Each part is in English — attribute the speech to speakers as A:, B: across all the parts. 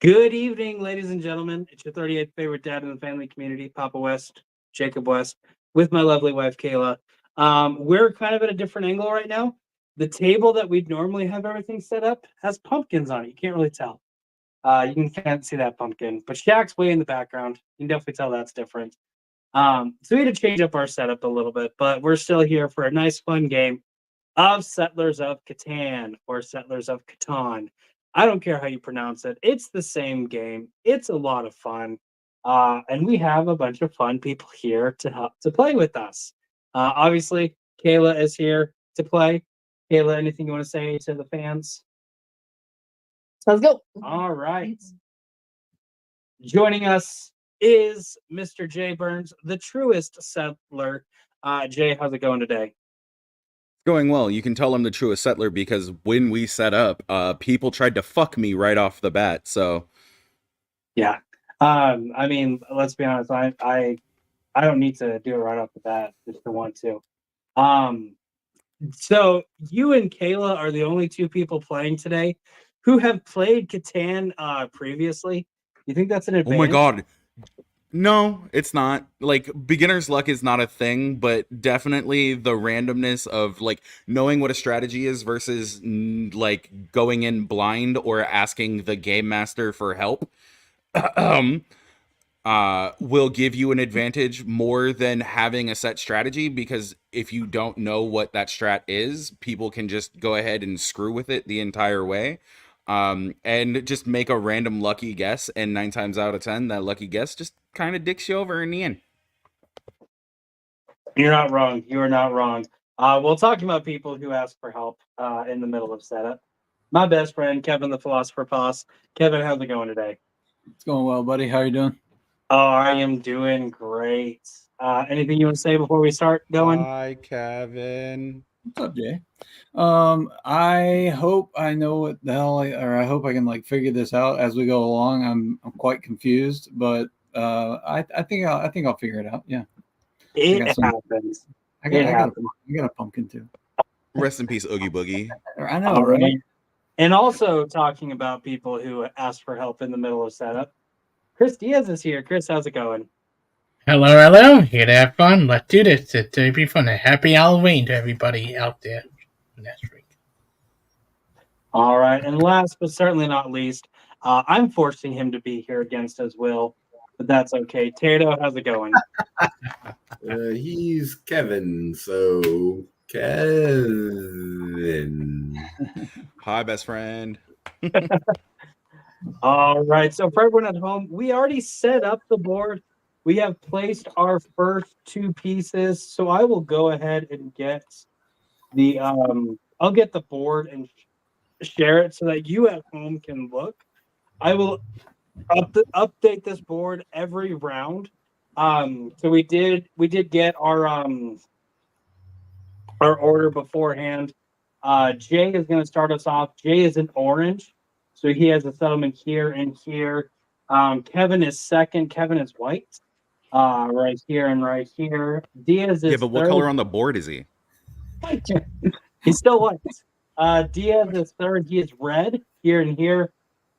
A: Good evening, ladies and gentlemen. It's your 38th favorite dad in the family community, Papa West, Jacob West, with my lovely wife, Kayla. We're kind of at a different angle right now. The table that we'd normally have everything set up has pumpkins on it. You can't really tell. Can't see that pumpkin, but Shaq's way in the background. You can definitely tell that's different. So we had to change up our setup a little bit, but we're still here for a nice, fun game of Settlers of Catan or Settlers of Catan. I don't care how you pronounce it. It's the same game. It's a lot of fun. And we have a bunch of fun people here to help to play with us. Obviously, Kayla is here to play. Kayla, anything you want to say to the fans?
B: Let's go.
A: All right. Joining us is Mr. Jay Burns, the truest settler. Jay, how's it going today?
C: Going well. You can tell I'm the truest settler because when we set up, people tried to fuck me right off the bat. So,
A: Yeah. I mean, let's be honest. I don't need to do it right off the bat just to want to. So you and Kayla are the only two people playing today who have played Catan previously. You think that's an
C: oh my
A: advantage?
C: god, no, it's not. Like beginner's luck is not a thing, but definitely the randomness of like knowing what a strategy is versus like going in blind or asking the game master for help. um, will give you an advantage more than having a set strategy, because if you don't know what that strat is, people can just go ahead and screw with it the entire way, and just make a random lucky guess, and 9 times out of 10 that lucky guess just kind of dicks you over in the end.
A: You're not wrong. You are not wrong. Well, talking about people who ask for help in the middle of setup, my best friend Kevin, the philosopher boss. Kevin, how's it going today?
D: It's going well, buddy. How you doing?
A: Oh, I am doing great. Anything you want to say before we start going?
C: Hi, Kevin.
D: What's up, Jay? I hope I know what the hell, or I hope I can like figure this out as we go along. I'm quite confused, but I think I'll figure it out. Yeah,
A: It happens.
D: I got a pumpkin too.
C: Rest in peace, Oogie Boogie.
D: I know,
A: All
D: right?
A: And also talking about people who ask for help in the middle of setup. Chris Diaz is here. Chris, how's it going?
B: Hello. Here to have fun. Let's do this. It'll be fun. Happy Halloween to everybody out there next week.
A: All right. And last but certainly not least, I'm forcing him to be here against his will, but that's okay. Tato, how's it going?
E: He's Kevin, so Kevin.
C: Hi, best friend.
A: All right. So for everyone at home, we already set up the board. We have placed our first two pieces. So I will go ahead and get the I'll get the board and share it so that you at home can look. I will update this board every round. So we did get our order beforehand. Jay is going to start us off. Jay is in orange, so he has a settlement here and here. Kevin is second. Kevin is white. Right here and right here. Diaz is
C: Yeah, but what
A: third.
C: color on the board is he?
A: White. He's still white. Diaz is third. He is red here and here.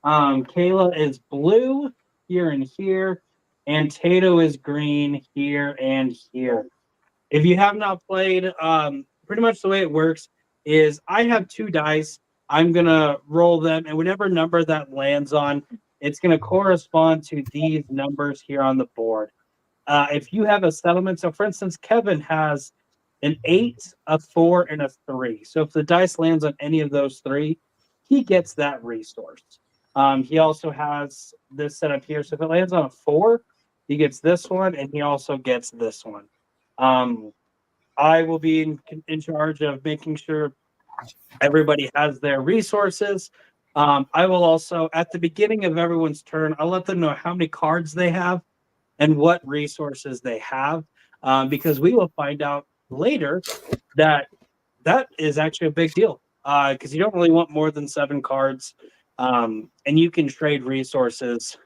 A: Kayla is blue here and here. And Tato is green here and here. If you have not played, pretty much the way it works is I have two dice. I'm going to roll them, and whatever number that lands on, it's going to correspond to these numbers here on the board. If you have a settlement, so for instance, Kevin has an 8, a 4, and a 3. So if the dice lands on any of those three, he gets that resource. He also has this set up here. So if it lands on a 4, he gets this one, and he also gets this one. I will be in charge of making sure everybody has their resources. I will also, at the beginning of everyone's turn, I'll let them know how many cards they have and what resources they have, because we will find out later that is actually a big deal, because you don't really want more than 7 cards, and you can trade resources.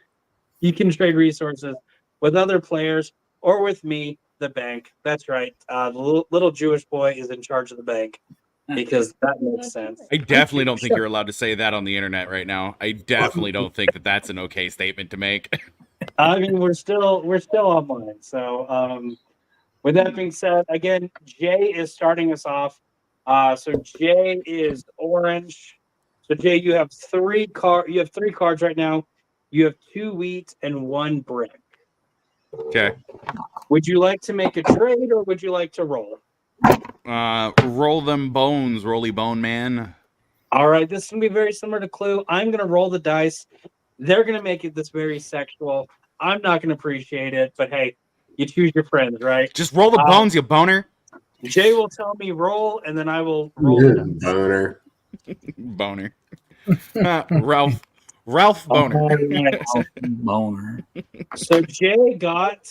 A: You can trade resources with other players or with me, the bank. That's right. The little Jewish boy is in charge of the bank. because that makes sense.
C: I definitely don't think you're allowed to say that on the internet right now. I definitely don't think that that's an okay statement to make.
A: I mean, we're still online. So, with that being said, again, Jay is starting us off. So Jay is orange. So Jay, you have three cards right now. You have 2 wheat and 1 brick.
C: Okay.
A: Would you like to make a trade or would you like to roll?
C: Roll them bones, Rolly Bone Man.
A: All right, this is gonna be very similar to Clue. I'm gonna roll the dice. They're gonna make it this very sexual. I'm not gonna appreciate it, but hey, you choose your friends, right?
C: Just roll the bones, you boner.
A: Jay will tell me roll, and then I will roll the dice.
E: Boner.
C: Boner. Ralph Boner.
A: All right.
D: Boner.
A: So Jay got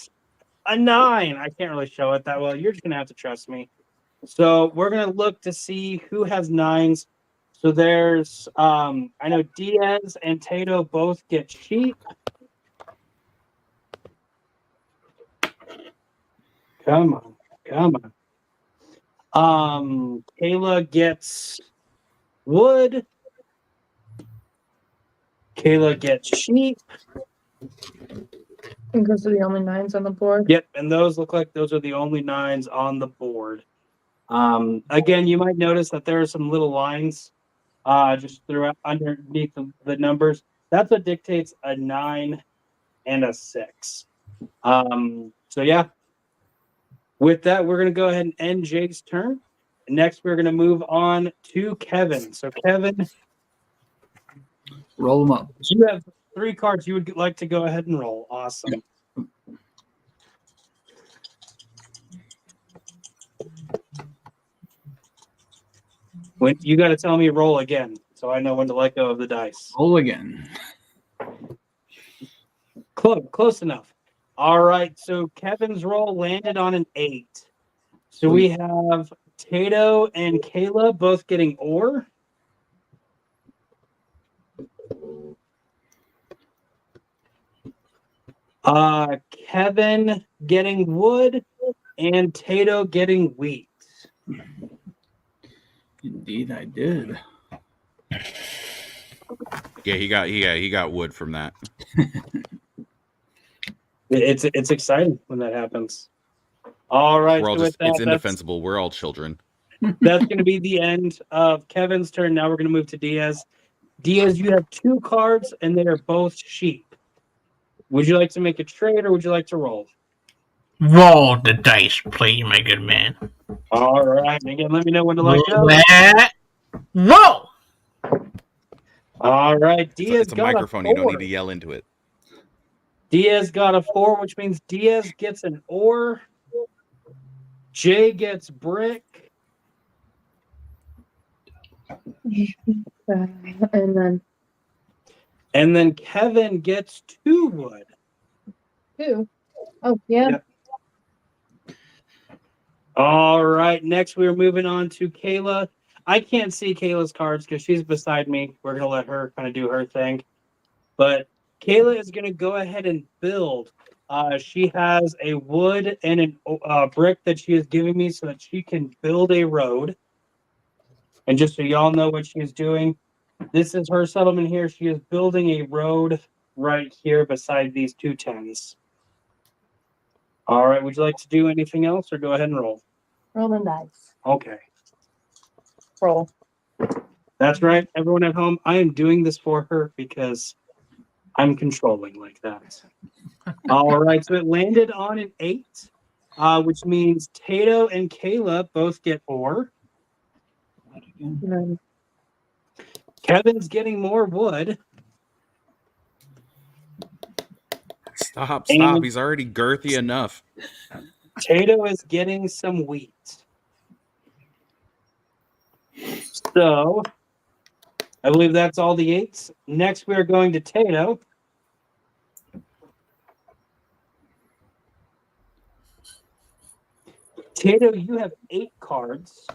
A: a 9. I can't really show it that well. You're just gonna have to trust me. So we're gonna look to see who has 9s. So there's I know Diaz and Tato both get sheep. Come on. Kayla gets wood. Kayla gets sheep.
F: I think those are the only 9s on the board.
A: Yep, and those look like those are the only 9s on the board. Again, you might notice that there are some little lines just throughout underneath the numbers. That's what dictates a 9 and a 6. So yeah. With that, we're gonna go ahead and end Jay's turn. Next, we're gonna move on to Kevin. So Kevin,
D: Roll them up.
A: you have 3 cards you would like to go ahead and roll. Awesome. When you got to tell me roll again, so I know when to let go of the dice.
D: Roll again.
A: Close enough. All right. So Kevin's roll landed on an 8. So we have Tato and Kayla both getting ore. Kevin getting wood and Tato getting wheat.
D: Indeed, I did.
C: Yeah, he got wood from that.
A: It's exciting when that happens. All right,
C: We're all
A: so with
C: just
A: that,
C: it's indefensible. We're all children.
A: that's going to be the end of Kevin's turn. Now we're going to move to Diaz. Diaz, you have 2 cards, and they are both sheep. Would you like to make a trade, or would you like to roll?
B: Roll the dice, please, my good man.
A: All right. Again, let me know when to let go.
B: Roll!
A: All right. Diaz
C: It's a
A: got
C: microphone.
A: a 4.
C: You don't need to yell into it.
A: Diaz got a 4, which means Diaz gets an ore. Jay gets brick.
F: And
A: then Kevin gets 2 wood.
F: 2. Oh, yeah.
A: Yep. All right. Next, we're moving on to Kayla. I can't see Kayla's cards because she's beside me. We're going to let her kind of do her thing. But Kayla is going to go ahead and build. She has a wood and a brick that she is giving me so that she can build a road. And just so y'all know what she is doing, this is her settlement here. She is building a road right here beside these 2 10s. All right. Would you like to do anything else or go ahead and roll?
F: Roll the dice.
A: Okay.
F: Roll.
A: That's right. Everyone at home, I am doing this for her because I'm controlling like that. All right. So it landed on an 8, which means Tato and Kayla both get ore.
F: None.
A: Kevin's getting more wood.
C: Stop.
A: And-
C: He's already girthy enough.
A: Tato is getting some wheat. So I believe that's all the 8s. Next, we are going to Tato. Tato, you have 8 cards.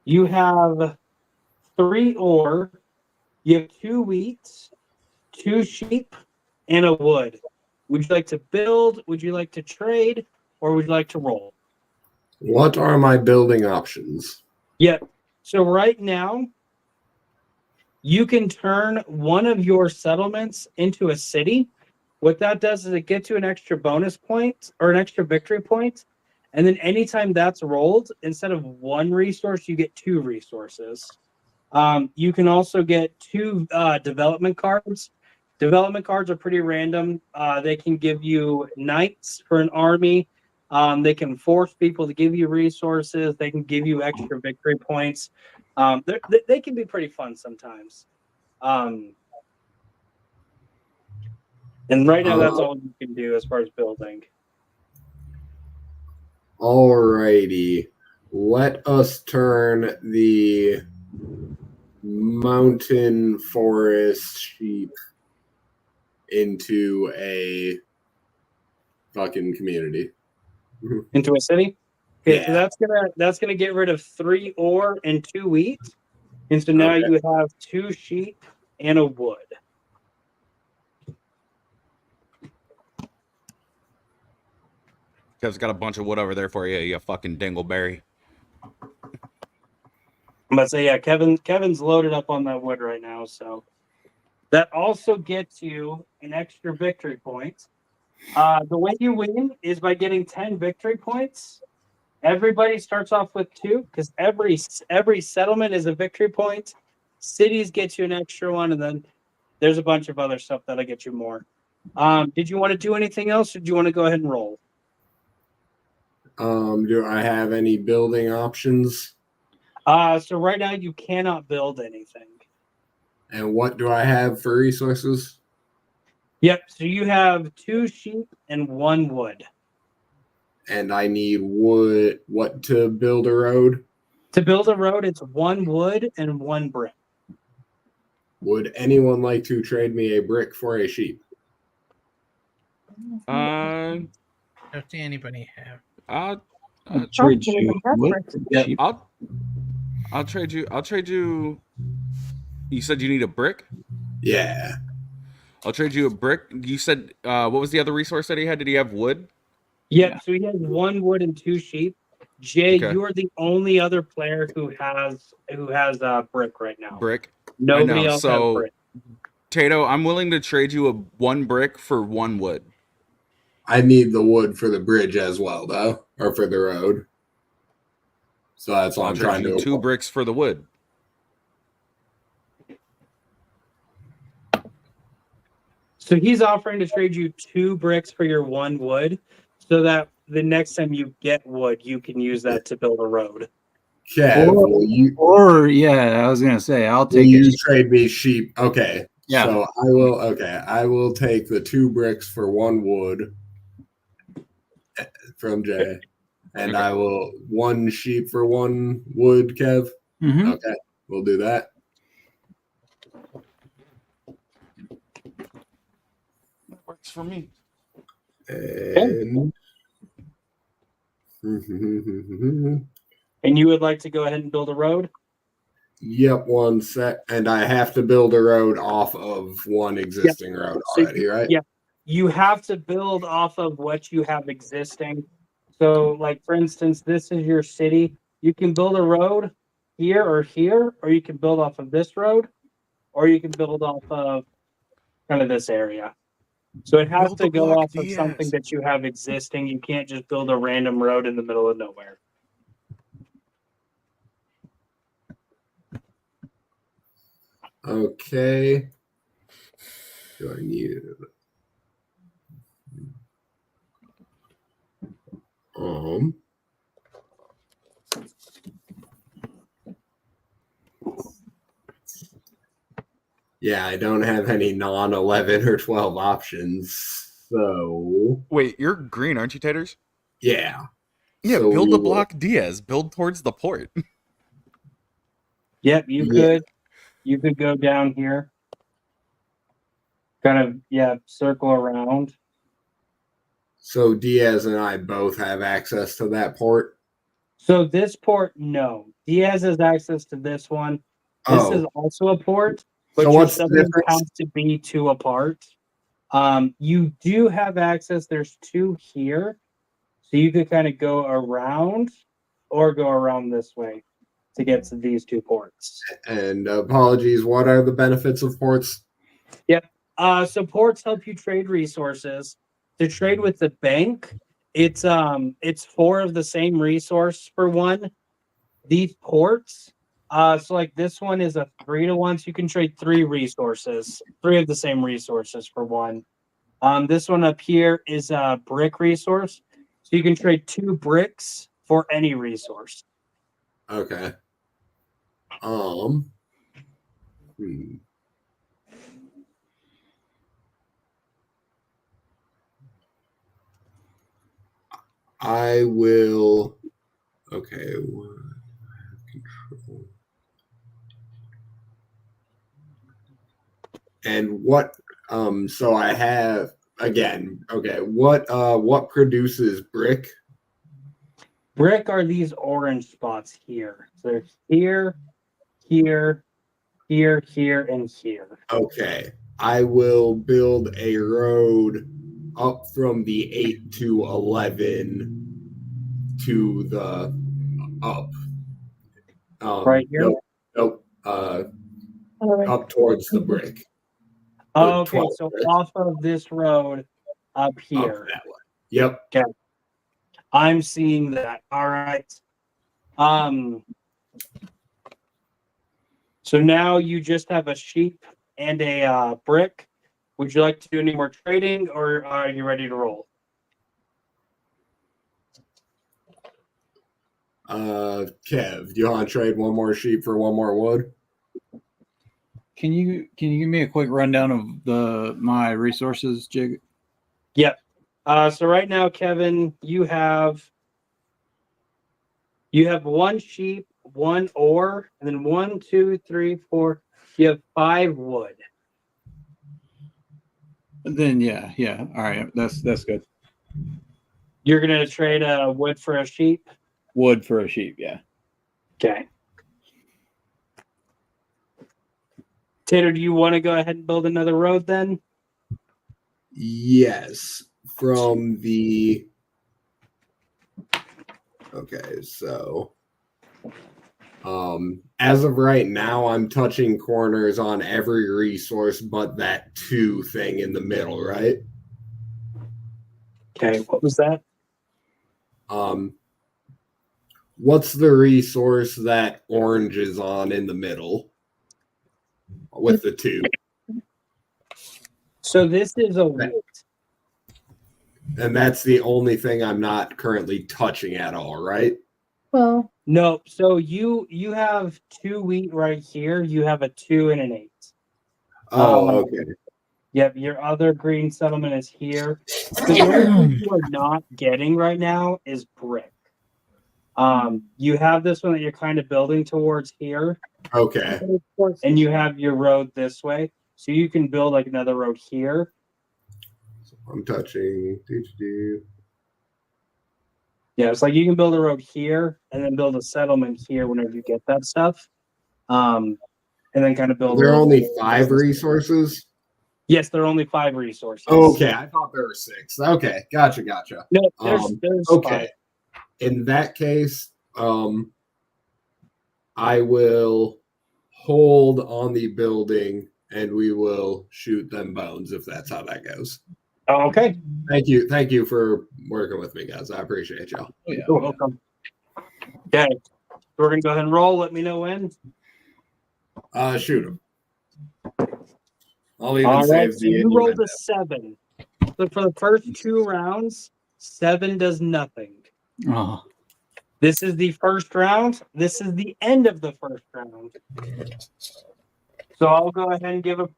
A: You have 3 ore. You have 2 wheat, 2 sheep, and a wood. Would you like to build? Would you like to trade? Or would you like to roll?
E: What are my building options?
A: Yep. So right now, you can turn one of your settlements into a city. What that does is it gets you an extra bonus point or an extra victory point. And then anytime that's rolled, instead of one resource, you get 2 resources. You can also get 2 development cards. Development cards are pretty random. They can give you knights for an army. They can force people to give you resources. They can give you extra victory points. They can be pretty fun sometimes. And right now, that's all you can do as far as building.
E: Alrighty. Let us turn the mountain forest sheep into a fucking community.
A: Into a city. Okay, so
E: Yeah.
A: that's gonna get rid of 3 ore and 2 wheat, and so now
E: Okay.
A: you have 2 sheep and a wood.
C: Kev's got a bunch of wood over there for you, you fucking dingleberry.
A: But so yeah, Kevin's loaded up on that wood right now, so that also gets you an extra victory point. The way you win is by getting 10 victory points. Everybody starts off with 2 because every settlement is a victory point. Cities get you an extra one, and then there's a bunch of other stuff that'll get you more. Did you want to do anything else, or do you want to go ahead and roll?
E: Do I have any building options?
A: So right now you cannot build anything.
E: And what do I have for resources?
A: Yep. So you have 2 sheep and 1 wood.
E: And I need wood. What to build a road?
A: To build a road, it's 1 wood and 1 brick.
E: Would anyone like to trade me a brick for a sheep?
C: Uh,
B: Don't see anybody have.
D: I'll trade you. What?
F: Yeah.
D: Sheep?
C: I'll trade you. I'll trade you. You said you need a brick.
E: Yeah.
C: I'll trade you a brick. You said what was the other resource that he had? Did he have wood?
A: Yep.
D: Yeah.
A: So he has 1 wood and 2 sheep. Jay,
C: Okay.
A: you are the only other player who has brick right now.
C: Brick.
A: Nobody
C: I know.
A: else has
C: So,
A: brick.
C: Tato, I'm willing to trade you a 1 brick for 1 wood.
E: I need the wood for the bridge as well, though, or for the road. So that's what
C: I'll
E: I'm
C: trade
E: trying
C: you
E: to.
C: 2 bricks for the wood.
A: So he's offering to trade you 2 bricks for your 1 wood, so that the next time you get wood, you can use that to build a road.
E: Kev,
D: Or yeah, I was gonna say I'll
E: will
D: take
E: you
D: it.
E: trade me sheep? Okay.
D: Yeah.
E: So I will. Okay, I will take the 2 bricks for 1 wood from Jay, and
C: Okay.
E: I will 1 sheep for 1 wood. Kev.
D: Mm-hmm.
E: Okay, we'll do that.
C: That works for me.
E: And
A: And you would like to go ahead and build a road?
E: yep, 1 sec. And I have to build a road off of one existing road
A: So
E: already, right?
A: Yeah, you have to build off of what you have existing. So, like for instance, this is your city. You can build a road here, or you can build off of this road, or you can build off of kind of this area. So it has
C: Build
A: to
C: the
A: go
C: block,
A: off of something
C: Diaz.
A: that you have existing. You can't just build a random road in the middle of nowhere.
E: Okay. Do I need it? Yeah, I don't have any non-11 or 12 options. So
C: Wait, you're green, aren't you, Taters?
E: yeah.
C: Yeah,
E: So
C: build
E: we
C: the
E: will-
C: block, Diaz. Build towards the port.
A: Yep, you
E: Yeah.
A: could. You could go down here. Kind of, circle around.
E: So Diaz and I both have access to that port.
A: So this port, no. Diaz has access to this one. This is also a port, but
E: So
A: your
E: what's the
A: settlements
E: difference?
A: have to be 2 apart. You do have access. There's 2 here. So you could kind of go around or go around this way. to get to these 2 ports.
E: And apologies, what are the benefits of ports?
A: So ports help you trade resources. To trade with the bank, it's 4 of the same resource for 1. These ports, so like this one is a 3-to-1, so you can trade 3 resources, 3 of the same resources for 1. This one up here is a brick resource, so you can trade 2 bricks for any resource.
E: Okay. I will. Okay. Control. And what? So I have again. Okay. What produces brick?
A: Brick are these orange spots here. So they're here, here, here, here, and here.
E: Okay. I will build a road up from the 8 to 11 to the up.
A: Right here?
E: Nope. Up towards the brick.
A: Oh, okay,
E: 12,
A: so
E: right?
A: off of this road up
E: Up
A: here.
E: that way. Yep.
A: Okay. I'm seeing that. All right. So now you just have a sheep and a brick. Would you like to do any more trading, or are you ready to roll?
E: Kev, do you want to trade one more sheep for one more wood?
D: Can you give me a quick rundown of my resources, Jig?
A: Yep. So right now, Kevin, you have 1 sheep, 1 ore, and then 1, 2, 3, 4. You have 5 wood.
D: Then yeah. All right, that's good.
A: You're gonna trade a wood for a sheep.
D: Wood for a sheep, yeah.
A: Okay. Tater, do you want to go ahead and build another road then?
E: Yes. From the. Okay, so. As of right now, I'm touching corners on every resource but that 2 thing in the middle, right?
A: Okay, what was that?
E: What's the resource that orange is on in the middle with the 2?
A: So this is a wheat.
E: And that's the only thing I'm not currently touching at all, right?
F: Well,
A: No, so you have 2 wheat right here. You have a 2 and an 8.
E: Oh, okay.
A: Yep, your other green settlement is here. The only thing you are not getting right now is brick. You have this one that you're kind of building towards here,
E: Okay.
A: and you have your road this way. So you can build like another road here.
E: I'm touching.
A: Yeah, it's like you can build a road here and then build a settlement here whenever you get that stuff. And then kind of build.
E: There are only 5 resources.
A: Yes, there are only 5 resources.
E: Okay, I thought there were 6. Okay, gotcha.
A: No, there's
E: okay.
A: 5.
E: In that case, I will hold on the building and we will shoot them bones if that's how that goes.
A: Okay.
E: Thank you for working with me, guys. I appreciate y'all.
D: Oh, yeah.
A: You're welcome. Okay, we're gonna go ahead and roll. Let me know when.
E: Shoot them. I'll even
A: All right,
E: save
A: so
E: the.
A: you rolled a 7. So for the first 2 rounds, 7 does nothing.
D: Oh.
A: This is the first round. This is the end of the first round. So I'll go ahead and give a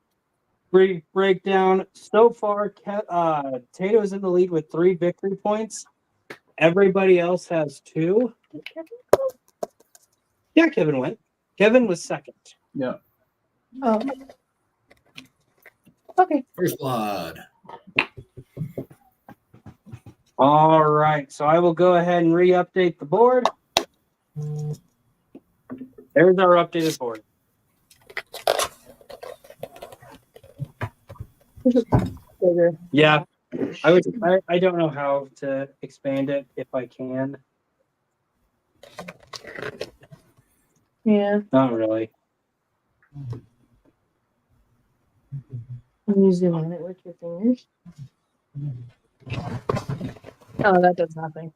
A: brief breakdown. So far, Tato's in the lead with 3 victory points. Everybody else has 2. Yeah, Kevin went. Kevin was second.
D: Yeah.
F: oh. Okay.
E: First blood.
A: All right, so I will go ahead and re-update the board. There's our updated board. Yeah, I don't know how to expand it if I can.
F: Yeah.
A: Not really.
F: You zoom on it with your fingers. Oh, that does nothing.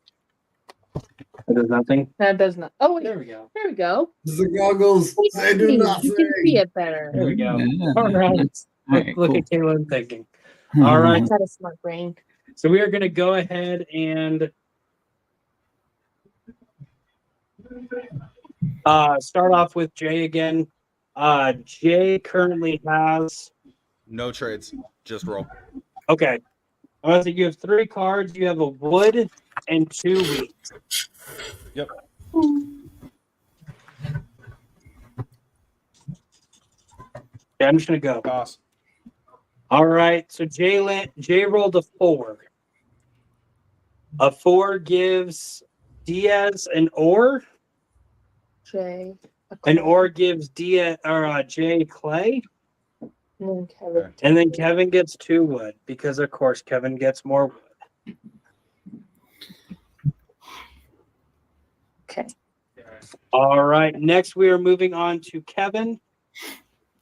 A: That does nothing.
F: That does not. Oh, wait.
A: There we go.
F: There we go.
E: The goggles, they do
F: You
E: nothing.
F: can see it better.
A: There we go.
D: Yeah.
A: All right.
D: Alright,
A: Look
D: cool.
A: at Caleb thinking. All right.
F: He's got a smart brain.
A: So we are going to go ahead and start off with Jay again. Jay currently has.
C: No trades, just roll.
A: Okay. So you have 3 cards. You have a wood and 2 wheat.
C: Yep.
A: Okay, I'm just going to go.
C: Toss.
A: All right. So Jay rolled a 4. A 4 gives Diaz an ore.
F: Jay.
A: An ore gives Jay clay.
F: And then Kevin.
A: And then Kevin gets 2 wood because, of course, Kevin gets more wood.
F: Okay.
A: All right. Next, we are moving on to Kevin.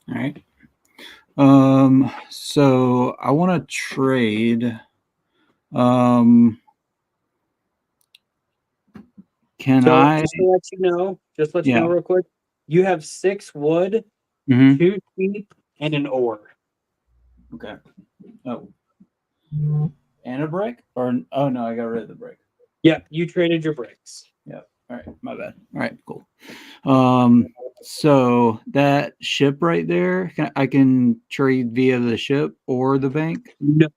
D: All right. So I want to trade. Can
A: So
D: I?
A: just to let you know real quick, you have 6 wood,
D: Mhm.
A: 2 sheep, and an ore.
D: Okay. Oh. And a brick? Or oh no, I got rid of the brick.
A: Yeah, you traded your bricks.
D: All right, my bad. All right, cool. So that ship right there, I can trade via the ship or the bank.
A: No.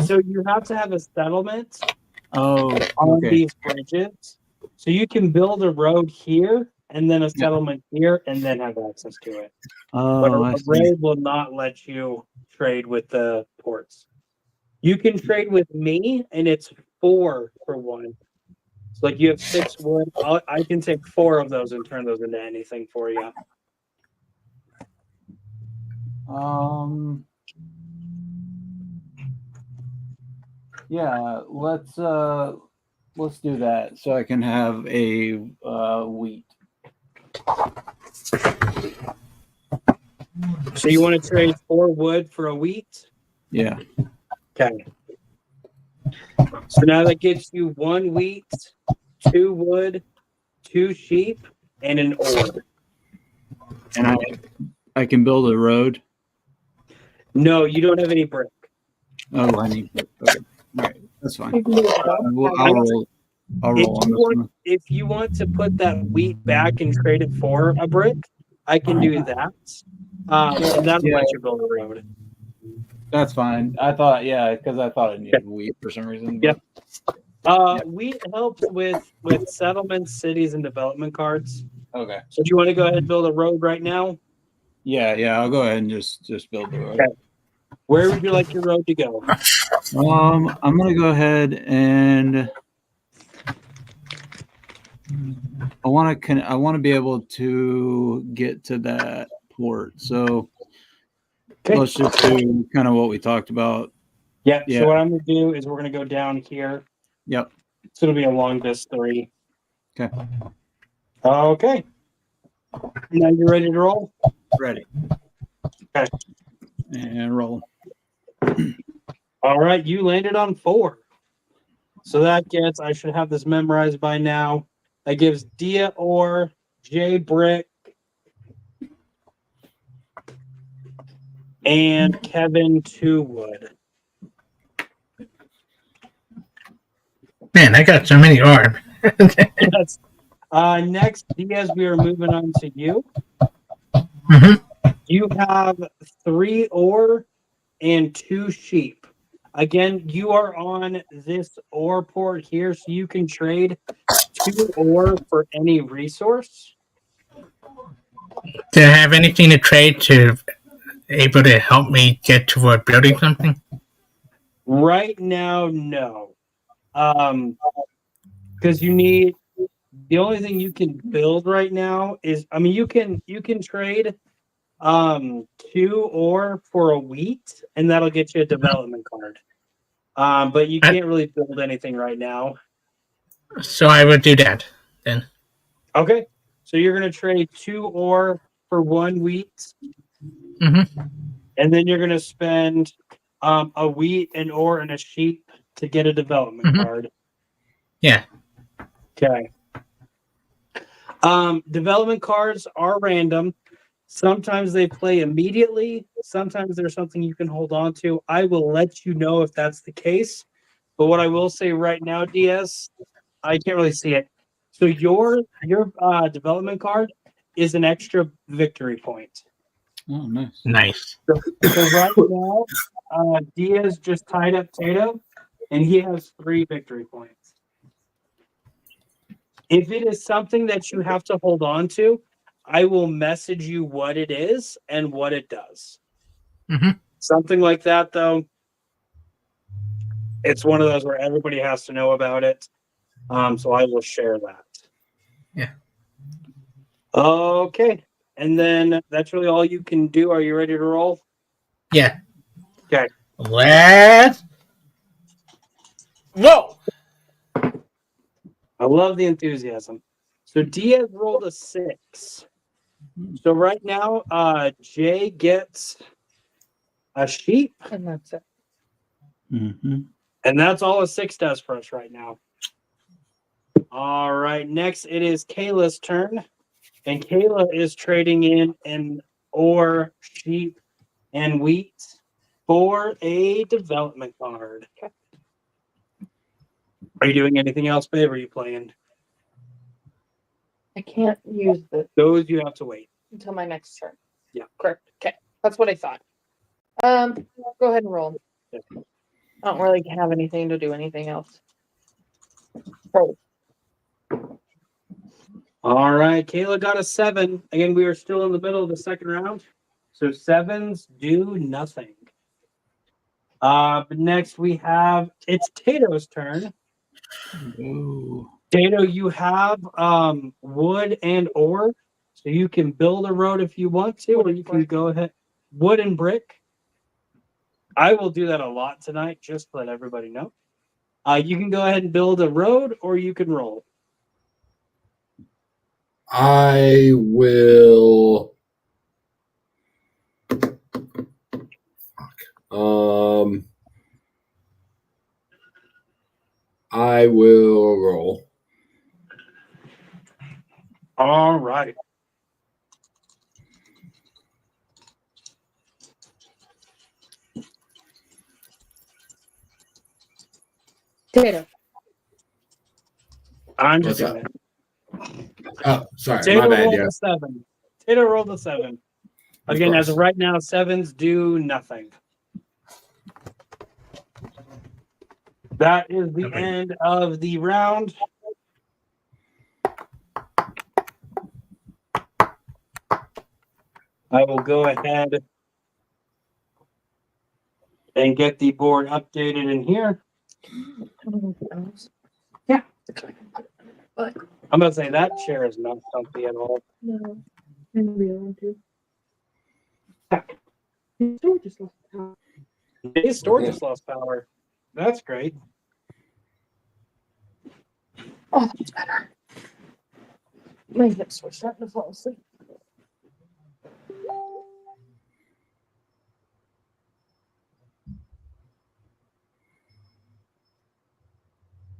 A: So you have to have a settlement
D: Oh,
A: on
D: okay.
A: these bridges. So you can build a road here and then a settlement here and then have access to it. But
D: Oh, I
A: a
D: see.
A: road will not let you trade with the ports. You can trade with me and it's 4 for 1. So like you have 6 wood. I can take 4 of those and turn those into anything for you.
D: Yeah, let's do that so I can have a wheat.
A: So you want to trade 4 wood for a wheat?
D: Yeah.
A: Okay. So now that gets you 1 wheat, 2 wood, 2 sheep, and an ore.
D: And I can build a road.
A: No, you don't have any brick.
D: Oh, I need. Okay. All right, that's fine.
F: You can do it.
D: I'll roll. I'll roll on this one.
A: If you want to put that wheat back and trade it for a brick, I can do that. And that'll
D: Yeah.
A: let you build a road.
D: That's fine. I thought, because I thought it needed wheat for some reason. But
A: Wheat helps with settlements, cities, and development cards.
D: okay.
A: So do you want to go ahead and build a road right now?
D: Yeah. I'll go ahead and just build the road.
A: Okay. Where would you like your road to go?
D: I'm gonna go ahead and I want to be able to get to that port. So
A: Okay.
D: let's just do kind of what we talked about.
A: Yeah.
D: Yeah.
A: So what I'm going to do is we're going to go down here.
D: Yep.
A: So it'll be a long dis 3.
D: Okay.
A: Okay. Now you ready to roll?
D: Ready.
A: Okay.
D: And roll.
A: All right. You landed on 4. So that gets, I should have this memorized by now. That gives Dia ore, J brick, and Kevin 2 wood.
B: Man, I got so many ore.
A: Yes. Next, Diaz, we are moving on to you.
B: Mhm.
A: You have 3 ore and 2 sheep. Again, you are on this ore port here, so you can trade 2 ore for any resource.
B: Do I have anything to trade to able to help me get toward building something?
A: Right now, no. Because you need, the only thing you can build right now is, I mean, you can trade 2 ore for a wheat, and that'll get you a development card. But you can't really build anything right now.
B: So I would do that then.
A: Okay. So you're going to trade 2 ore for 1 wheat.
B: Mhm.
A: And then you're going to spend a wheat, an ore, and a sheep to get a development
B: Mhm.
A: card.
B: Yeah.
A: Okay. Development cards are random. Sometimes they play immediately. Sometimes there's something you can hold on to. I will let you know if that's the case. But what I will say right now, DS, I can't really see it. So your development card is an extra victory point.
D: Oh, nice.
B: Nice.
A: So right now, Diaz just tied up Tato, and he has 3 victory points. If it is something that you have to hold on to, I will message you what it is and what it does.
B: Mhm.
A: Something like that, though, it's one of those where everybody has to know about it. So I will share that.
B: Yeah.
A: Okay. And then that's really all you can do. Are you ready to roll?
B: Yeah.
A: Okay.
B: Let's. Whoa.
A: I love the enthusiasm. So Diaz rolled a 6. So right now, Jay gets a sheep,
F: And that's it.
D: Mm-hmm.
A: and that's all a 6 does for us right now. All right, next it is Kayla's turn, and Kayla is trading in an ore, sheep, and wheat for a development card.
F: Okay.
A: Are you doing anything else, babe? Or are you playing?
F: I can't use this
A: Those you have to wait.
F: until my next turn.
A: Yeah.
F: Correct. Okay. That's what I thought. Go ahead and roll.
A: Yeah.
F: I don't really have anything to do anything else. Roll.
A: All right, Kayla got a 7. Again, we are still in the middle of the second round, so 7s do nothing. But next we have it's Tato's turn.
D: Ooh.
A: Tato, you have wood and ore, so you can build a road if you want to,
F: Wood
A: or
F: and
A: you can
F: brick.
A: go ahead. Wood and brick. I will do that a lot tonight, just to let everybody know. You can go ahead and build a road, or you can roll.
E: I will. Um, I will roll.
A: All right.
F: Tato.
A: I'm just
E: What's
A: doing it.
E: Oh, sorry,
A: Tato
E: my bad.
A: rolled
E: Yeah,
A: a 7. Tato rolled a 7.
E: of
A: Again, as of
E: course.
A: right now, 7s do nothing. That is the
B: Nobody.
A: end of the round. I will go ahead and get the board updated in here.
F: Yeah.
A: I'm going to say that chair is not comfy at all.
F: No. Maybe I want to. So just lost power.
A: His store just lost power. That's great.
F: Oh, that's better. My hips were starting to fall asleep.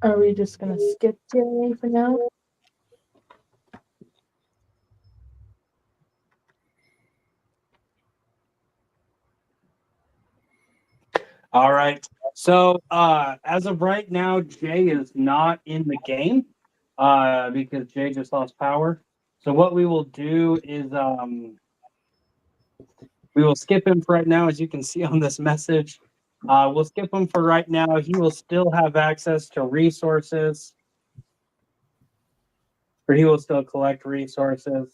F: Are we just gonna skip Jerry for now?
A: All right. So as of right now, Jay is not in the game because Jay just lost power. So what we will do is we will skip him for right now, as you can see on this message. We'll skip him for right now. He will still have access to resources, or he will still collect resources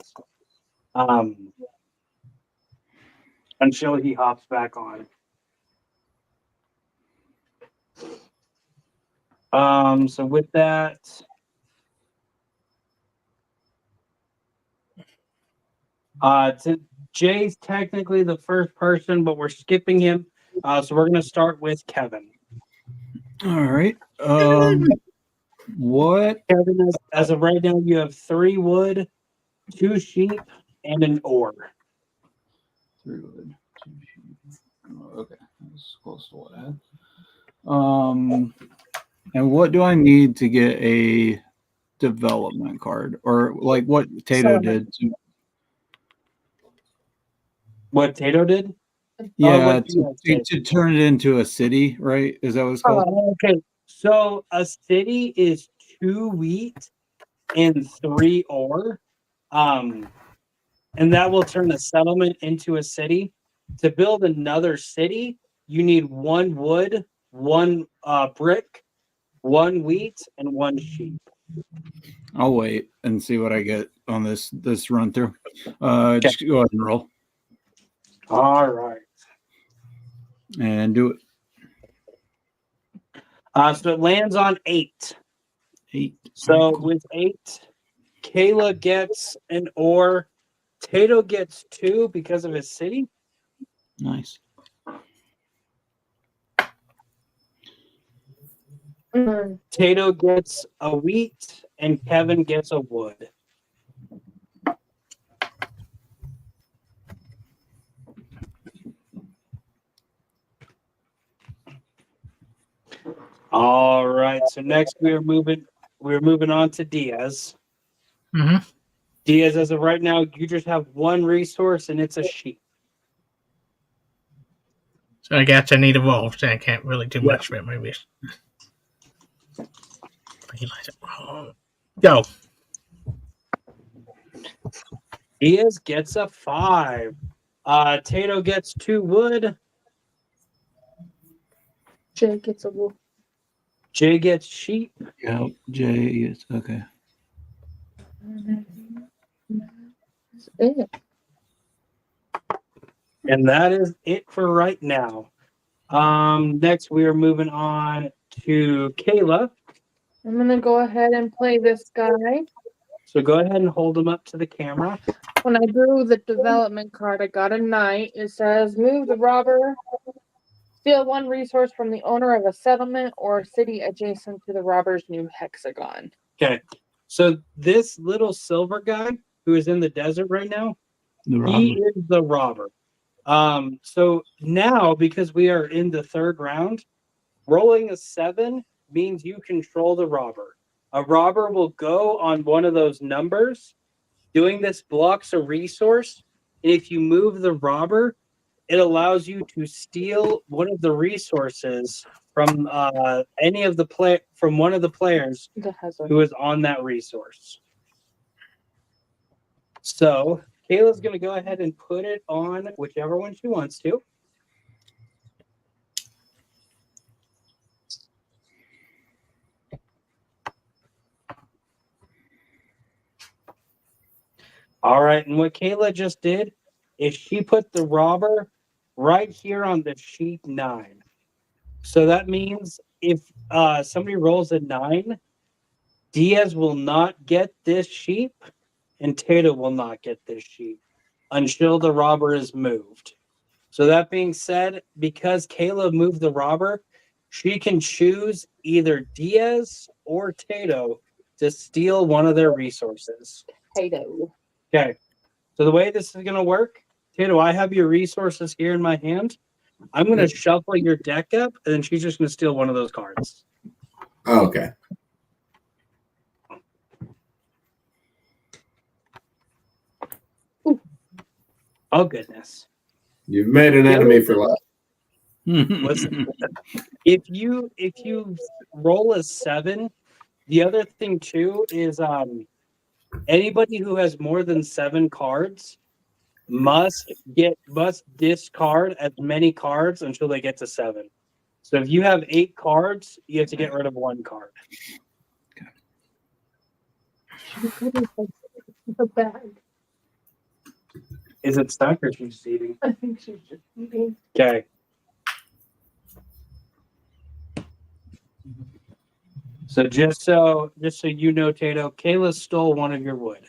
A: until he hops back on. So with that, Jay's technically the first person, but we're skipping him. So we're going to start with Kevin.
D: All right. What?
A: Kevin, as of right now, you have 3 wood, 2 sheep, and an ore.
D: 3 wood. 2 sheep. Oh, okay, that's close to what I had. And what do I need to get a development card, or like what Tato did?
A: What Tato did?
D: Yeah,
A: what Diaz did.
D: to turn it into a city, right? Is that what it's called?
A: Okay, so a city is 2 wheat and 3 ore. And that will turn a settlement into a city. To build another city, you need 1 wood, 1 brick, 1 wheat, and 1 sheep.
D: I'll wait and see what I get on this run through. Just go ahead and roll
A: All right.
D: and do it.
A: So it lands on 8.
D: 8.
A: So
D: All right, cool.
A: with 8, Kayla gets an ore. Tato gets 2 because of his city.
D: Nice.
A: Tato gets a wheat, and Kevin gets a wood. All right. So next we're moving on to Diaz.
B: Mm-hmm.
A: Diaz, as of right now, you just have 1 resource, and it's a sheep.
B: So I guess I need a roll, so I can't really do
A: Yeah.
B: much with my wrist. Go.
A: Diaz gets a 5. Tato gets 2 wood.
F: Jay gets a wolf.
A: Jay gets sheep.
D: Yeah, Jay is okay.
F: That's it.
A: And that is it for right now. Next we are moving on to Kayla.
F: I'm gonna go ahead and play this guy.
A: So go ahead and hold him up to the camera.
F: When I drew the development card, I got a knight. It says move the robber. Steal 1 resource from the owner of a settlement or city adjacent to the robber's new hexagon.
A: Okay. So this little silver guy who is in the desert right now, he is the robber. So now, because we are in the 3rd round, rolling a 7 means you control the robber. A robber will go on one of those numbers. Doing this blocks a resource. And if you move the robber, it allows you to steal one of the resources from from one of the players who is on that resource. So Kayla's going to go ahead and put it on whichever one she wants to. All right, and what Kayla just did is she put the robber right here on the sheet 9. So that means if somebody rolls a 9, Diaz will not get this sheep, and Tato will not get this sheep until the robber is moved. So that being said, because Kayla moved the robber, she can choose either Diaz or Tato to steal one of their resources.
F: Tato.
A: Okay. So the way this is going to work, Tato, I have your resources here in my hand. I'm going to shuffle your deck up, and then she's just going to steal one of those cards.
E: Okay.
A: Ooh. Oh, goodness.
E: You've made an enemy for life.
A: If you roll a 7, the other thing too is anybody who has more than 7 cards must discard as many cards until they get to 7. So if you have 8 cards, you have to get rid of 1 card.
F: The bag.
A: Is it stuck or she's eating?
F: I think she's just eating.
A: Okay. So just so you know, Tato, Kayla stole one of your wood.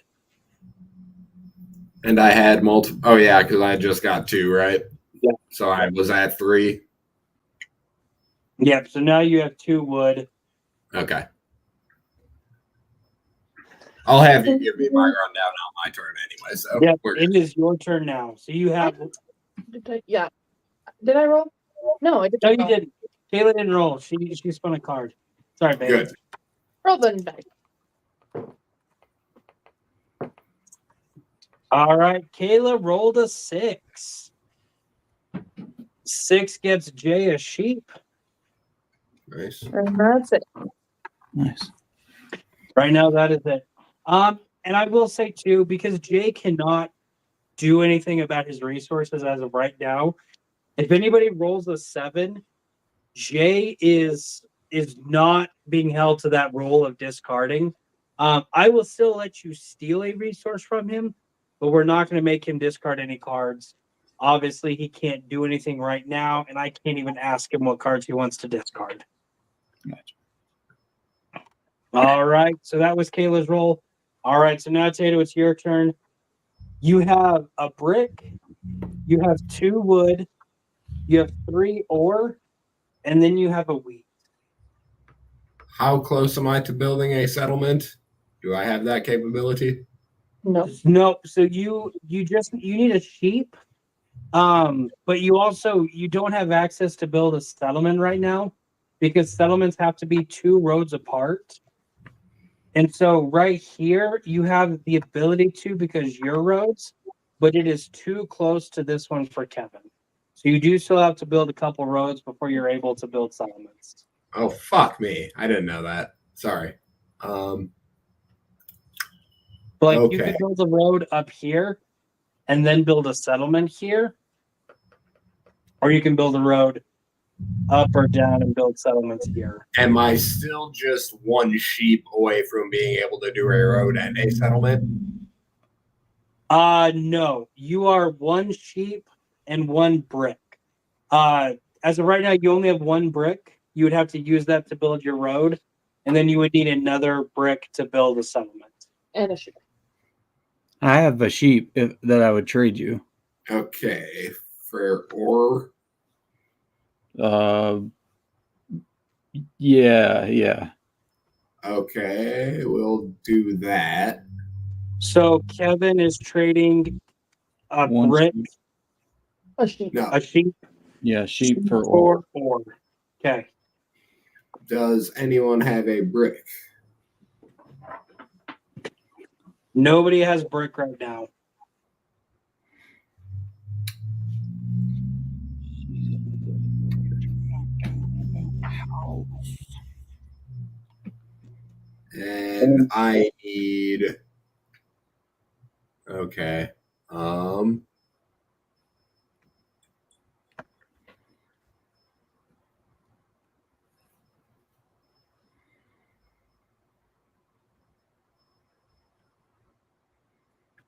E: And I had multiple. Oh, yeah, because I just got 2, right?
A: Yeah.
E: So I was at 3.
A: Yep. So now you have 2 wood.
E: Okay. I'll have you give me my rundown on my turn So
A: Yeah,
E: we're
A: it is your turn now. So you have.
F: Yeah. Did I roll? No, I didn't.
A: No, you
F: roll.
A: didn't. Kayla didn't roll. She spun a card. Sorry, baby.
E: good.
F: Roll the dice.
A: All right, Kayla rolled a 6. 6 gives Jay a sheep.
E: Nice.
F: And that's it.
D: Nice.
A: Right now, that is it. And I will say too, because Jay cannot do anything about his resources as of right now. If anybody rolls a 7, Jay is not being held to that role of discarding. I will still let you steal a resource from him, but we're not going to make him discard any cards. Obviously, he can't do anything right now, and I can't even ask him what cards he wants to discard.
D: Gotcha.
A: All right, so that was Kayla's roll. All right, so now Tato, it's your turn. You have a brick, you have 2 wood, you have 3 ore, and then you have a wheat.
E: How close am I to building a settlement? Do I have that capability?
F: No.
A: No, so you need a sheep, but you don't have access to build a settlement right now because settlements have to be 2 roads apart. And so right here you have the ability to because your roads, but it is too close to this one for Kevin. So you do still have to build a couple roads before you're able to build settlements.
E: Oh fuck me! I didn't know that. Sorry.
A: But like you
E: Okay.
A: could build a road up here and then build a settlement here. Or you can build a road up or down and build settlements here.
E: Am I still just 1 sheep away from being able to do a road and a settlement?
A: No. You are 1 sheep and 1 brick. As of right now, you only have 1 brick. You would have to use that to build your road, and then you would need another brick to build a settlement.
F: And a sheep.
D: I have a sheep that I would trade you.
E: Okay. For ore.
D: Yeah.
E: Okay, we'll do that.
A: So Kevin is trading a
D: One
A: brick,
D: sheep.
F: A sheep.
E: No.
A: a sheep
D: Yeah, sheep for ore.
A: ore. Okay.
E: Does anyone have a brick?
A: Nobody has brick right now.
E: And I need. Okay.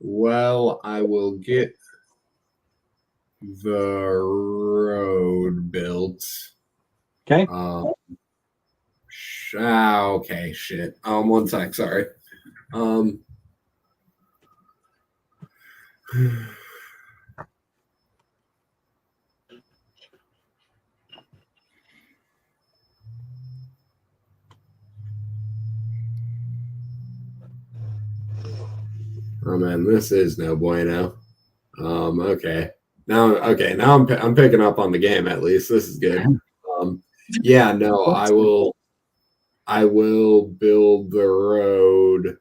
E: Well, I will get the road built.
A: Okay.
E: Okay, shit. 1 sec, sorry. Oh man, this is no bueno. Okay. Now I'm picking up on the game at least. This is good. Yeah, no, I will build the road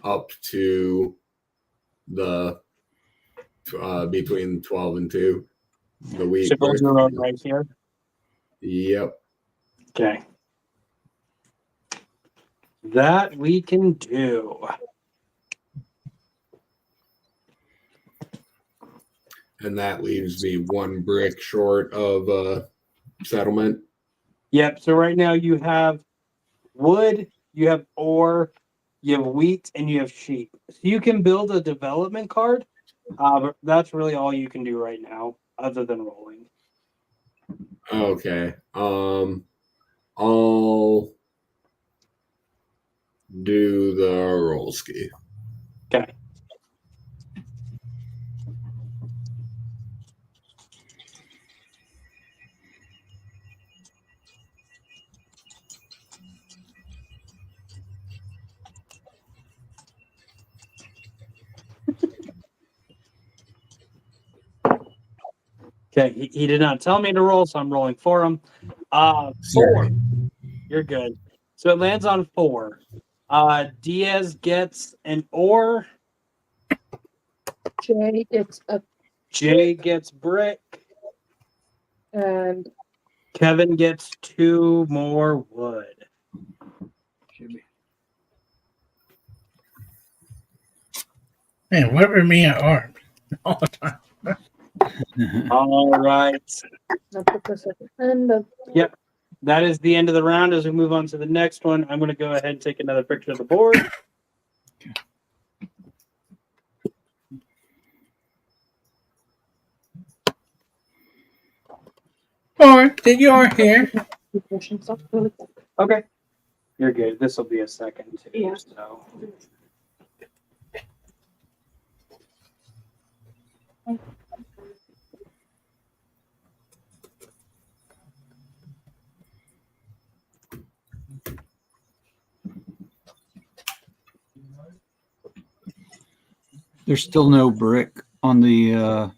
E: up to the between 12 and 2. The week.
A: So build your road right here.
E: Yep.
A: Okay. That we can do.
E: And that leaves me 1 brick short of settlement.
A: Yep. So right now you have wood, you have ore, you have wheat, and you have sheep. So you can build a development card, but that's really all you can do right now, other than rolling.
E: Okay. I'll do the roll ski.
A: Okay. Okay, he did not tell me to roll, so I'm rolling for him. 4.
E: Sorry.
A: You're good. So it lands on 4. Diaz gets an ore.
F: Jay gets a
A: Jay gets brick.
F: and
A: Kevin gets 2 more wood.
D: Should be.
B: Man, what were me at arms all the time?
A: All right.
F: I'll put this at the end of
A: Yep. That is the end of the round. As we move on to the next one, I'm going to go ahead and take another picture of the board.
B: Or did you are here?
A: Okay. You're good. This will be a second too.
F: Yeah.
A: So.
D: There's still no brick on the.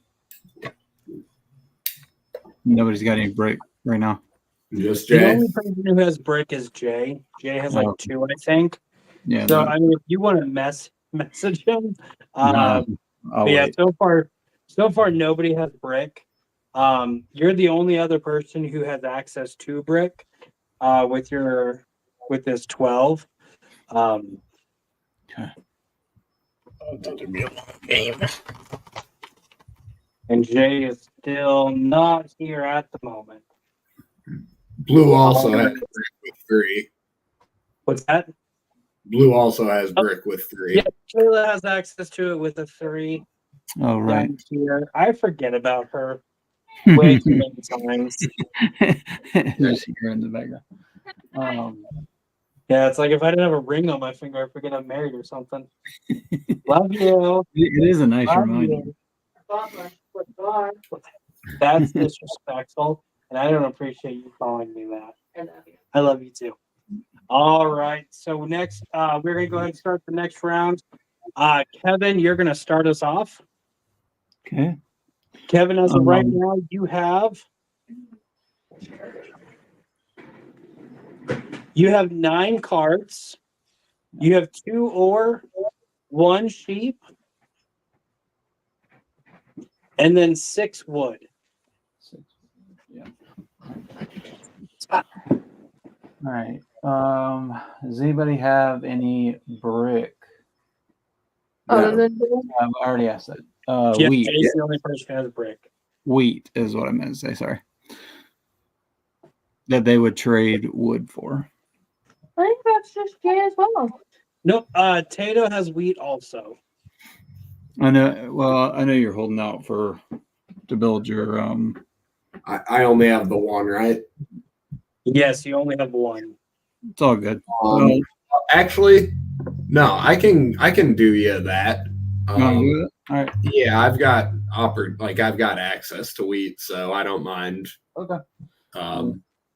D: Nobody's got any brick right now.
E: Just
A: The
E: Jay.
A: only person who has brick is Jay. Jay has like
D: Oh.
A: 2, I think.
D: Yeah.
A: So
D: no,
A: I mean, if you want to message him,
D: I'll
A: but yeah.
D: wait.
A: So far nobody has brick. You're the only other person who has access to brick. With this 12.
B: Oh, that'll be a long game.
A: And Jay is still not here at the moment.
E: Blue also has brick with 3.
A: What's that?
E: Blue also has brick with 3.
A: Yeah, Kayla has access to it with a 3
D: Oh, right.
A: down here. I forget about her way too many times.
D: Just here in the background.
A: Yeah, it's like if I didn't have a ring on my finger, I forget I'm married or something. Love you.
D: It is a nice
A: Love
D: reminder.
A: you. That's disrespectful, and I don't appreciate you calling me that.
F: I love you.
A: I love you too. All right. So next, we're gonna go ahead and start the next round. Kevin, you're gonna start us off.
D: Okay.
A: Kevin, as of right now, you have 9 cards. You have 2 ore, 1 sheep, and then 6 wood.
D: Yeah. All right. Does anybody have any brick?
F: Other than
D: I already asked that.
A: Yeah,
D: Wheat.
A: Jay's the only person who has a brick.
D: Wheat is what I meant to say. Sorry. That they would trade wood for.
F: I think that's just Jay as well.
A: Nope. Tato has wheat also.
D: I know. Well, I know you're holding out to build your.
E: I only have the 1, right?
A: Yes, you only have 1.
D: It's all good.
E: Actually, no. I can do you that.
D: All right.
E: Yeah, I've got I've got access to wheat, so I don't mind.
D: Okay.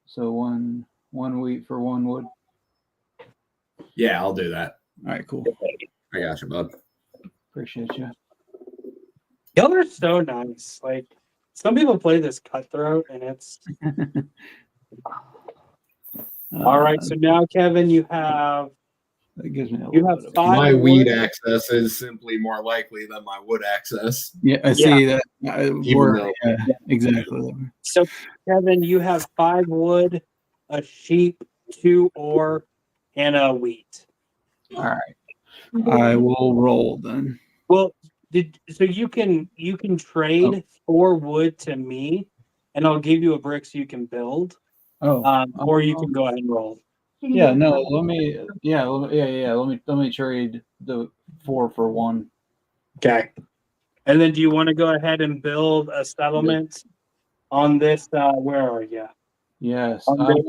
E: So
D: one wheat for 1 wood.
E: Yeah, I'll do that.
D: All right. Cool.
E: I got you, bud.
D: Appreciate you.
A: Y'all are so nice. Like some people play this cutthroat, and it's all right. So now, Kevin, you have
D: That gives me a
A: you
D: little
A: have
D: bit of-
A: 5
E: My
A: wood.
E: weed access is simply more likely than my wood access.
D: Yeah, I see that.
E: though-
D: Exactly.
A: So, Kevin, you have 5 wood, a sheep, 2 ore, and a wheat.
D: All right. I will roll then.
A: Well, so you can trade 4 wood to me, and I'll give you a brick so you can build. Or you can go ahead and roll.
D: Yeah, no, let me trade the 4 for 1.
A: Okay. And then do you want to go ahead and build a settlement on this? Where are you?
D: Yes.
A: On this-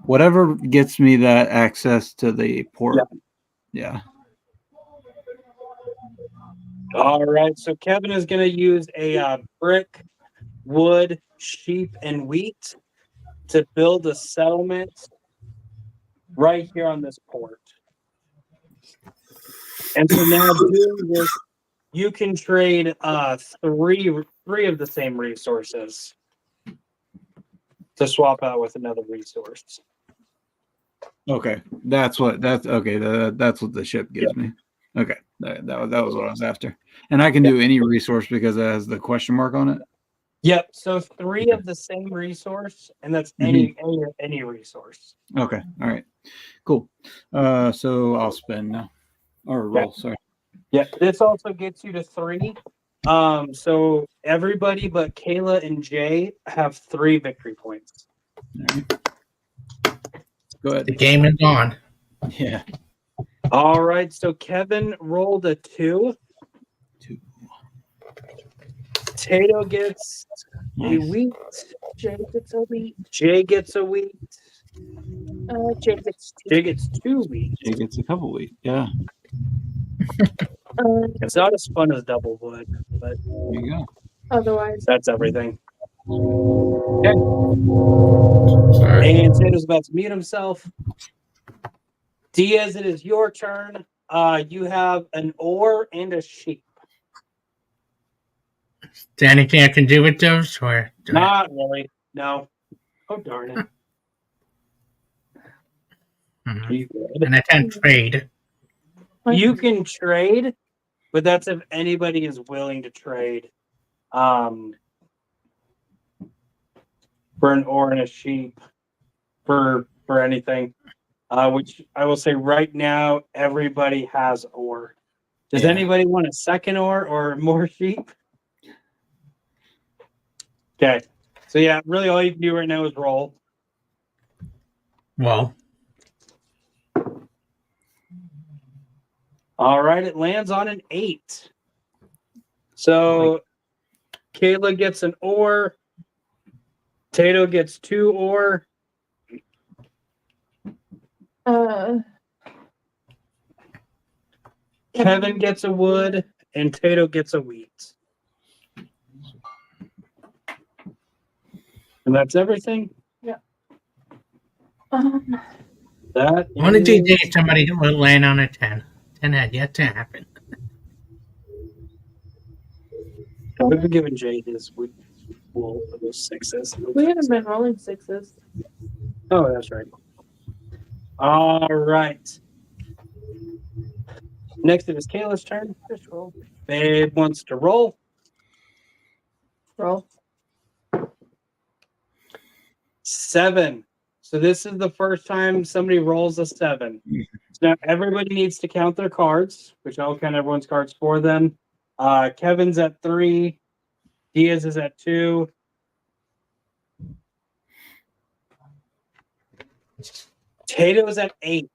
D: Whatever gets me that access to the port. Yeah.
A: All right. So Kevin is going to use a brick, wood, sheep, and wheat to build a settlement right here on this port. And so now doing this you can trade three of the same resources to swap out with another resource.
D: Okay, that's what that's what the ship gives me. Okay, that was what I was after, and I can do any resource because it has the question mark on it.
A: Yep. So three of the same resource, and that's any resource.
D: Okay, all right, cool. So I'll spend now or roll. Sorry.
A: Yeah. This also gets you to 3. So everybody but Kayla and Jay have 3 victory points.
D: All right. Go ahead.
B: The game is on.
D: Yeah.
A: All right. So Kevin rolled a 2.
D: 2.
A: Tato gets a
D: Nice.
A: wheat.
F: Jay gets a wheat.
A: Jay gets a wheat.
F: Jay gets
A: Jay gets 2 wheat.
D: Jay gets a couple weeks. Yeah.
A: It's not as fun as double wood, but
D: There you go.
F: Otherwise,
A: that's everything.
E: Sorry.
A: And Tato's about to mute himself. Diaz, it is your turn. You have an oar and a sheep.
B: Is there anything I can do with those? Or do I-
A: Not really. No. Oh, darn it.
B: Mhm.
A: You good.
B: And I can't trade.
A: You can trade, but that's if anybody is willing to trade for an oar and a sheep for anything. Which I will say right now, everybody has oar. Does
D: Yeah.
A: anybody want a second oar or more sheep? Okay. So yeah, really all you can do right now is roll.
B: Well,
A: All right, it lands on an 8. So Kayla gets an oar. Tato gets 2 oar. Kevin gets a wood, and Tato gets a wheat. And that's everything. That
B: one of these
A: is-
B: days somebody will land on a 10. 10 had yet to happen.
A: We've been giving Jay his wool for those 6s.
F: we haven't been rolling 6s.
A: Oh, that's right. All right. Next it is Kayla's turn.
F: Just roll.
A: Babe wants to roll.
F: Roll.
A: 7. So this is the first time somebody rolls a 7. So now everybody needs to count their cards, which I'll count everyone's cards for them. Kevin's at 3. Diaz is at 2. Tato's at 8.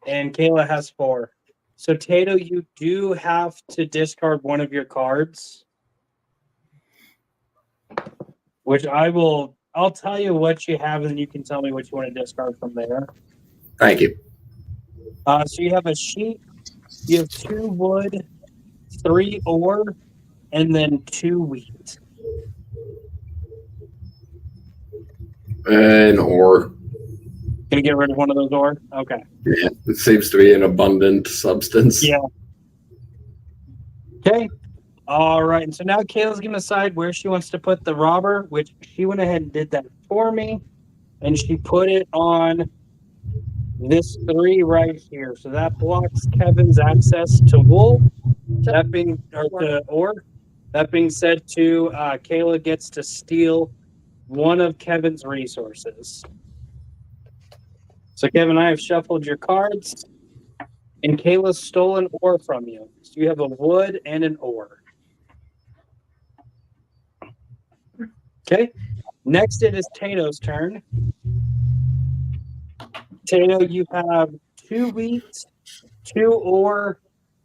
A: And Kayla has 4. So Tato, you do have to discard one of your cards. Which I'll tell you what you have, and then you can tell me what you want to discard from there.
E: Thank you.
A: So you have a sheep, you have 2 wood, 3 ore, and then 2 wheat.
E: An ore.
A: Gonna get rid of one of those ore? Okay.
E: Yeah, it seems to be an abundant substance.
A: Yeah. Okay. All right. And so now Kayla's gonna decide where she wants to put the robber, which she went ahead and did that for me. And she put it on this 3 right here. So that blocks Kevin's access to wool. That being or to ore. That being said, too, Kayla gets to steal one of Kevin's resources. So Kevin, I have shuffled your cards, and Kayla's stolen ore from you. So you have a wood and an ore. Okay. Next, it is Tato's turn. Tato, you have 2 wheat, 2 ore,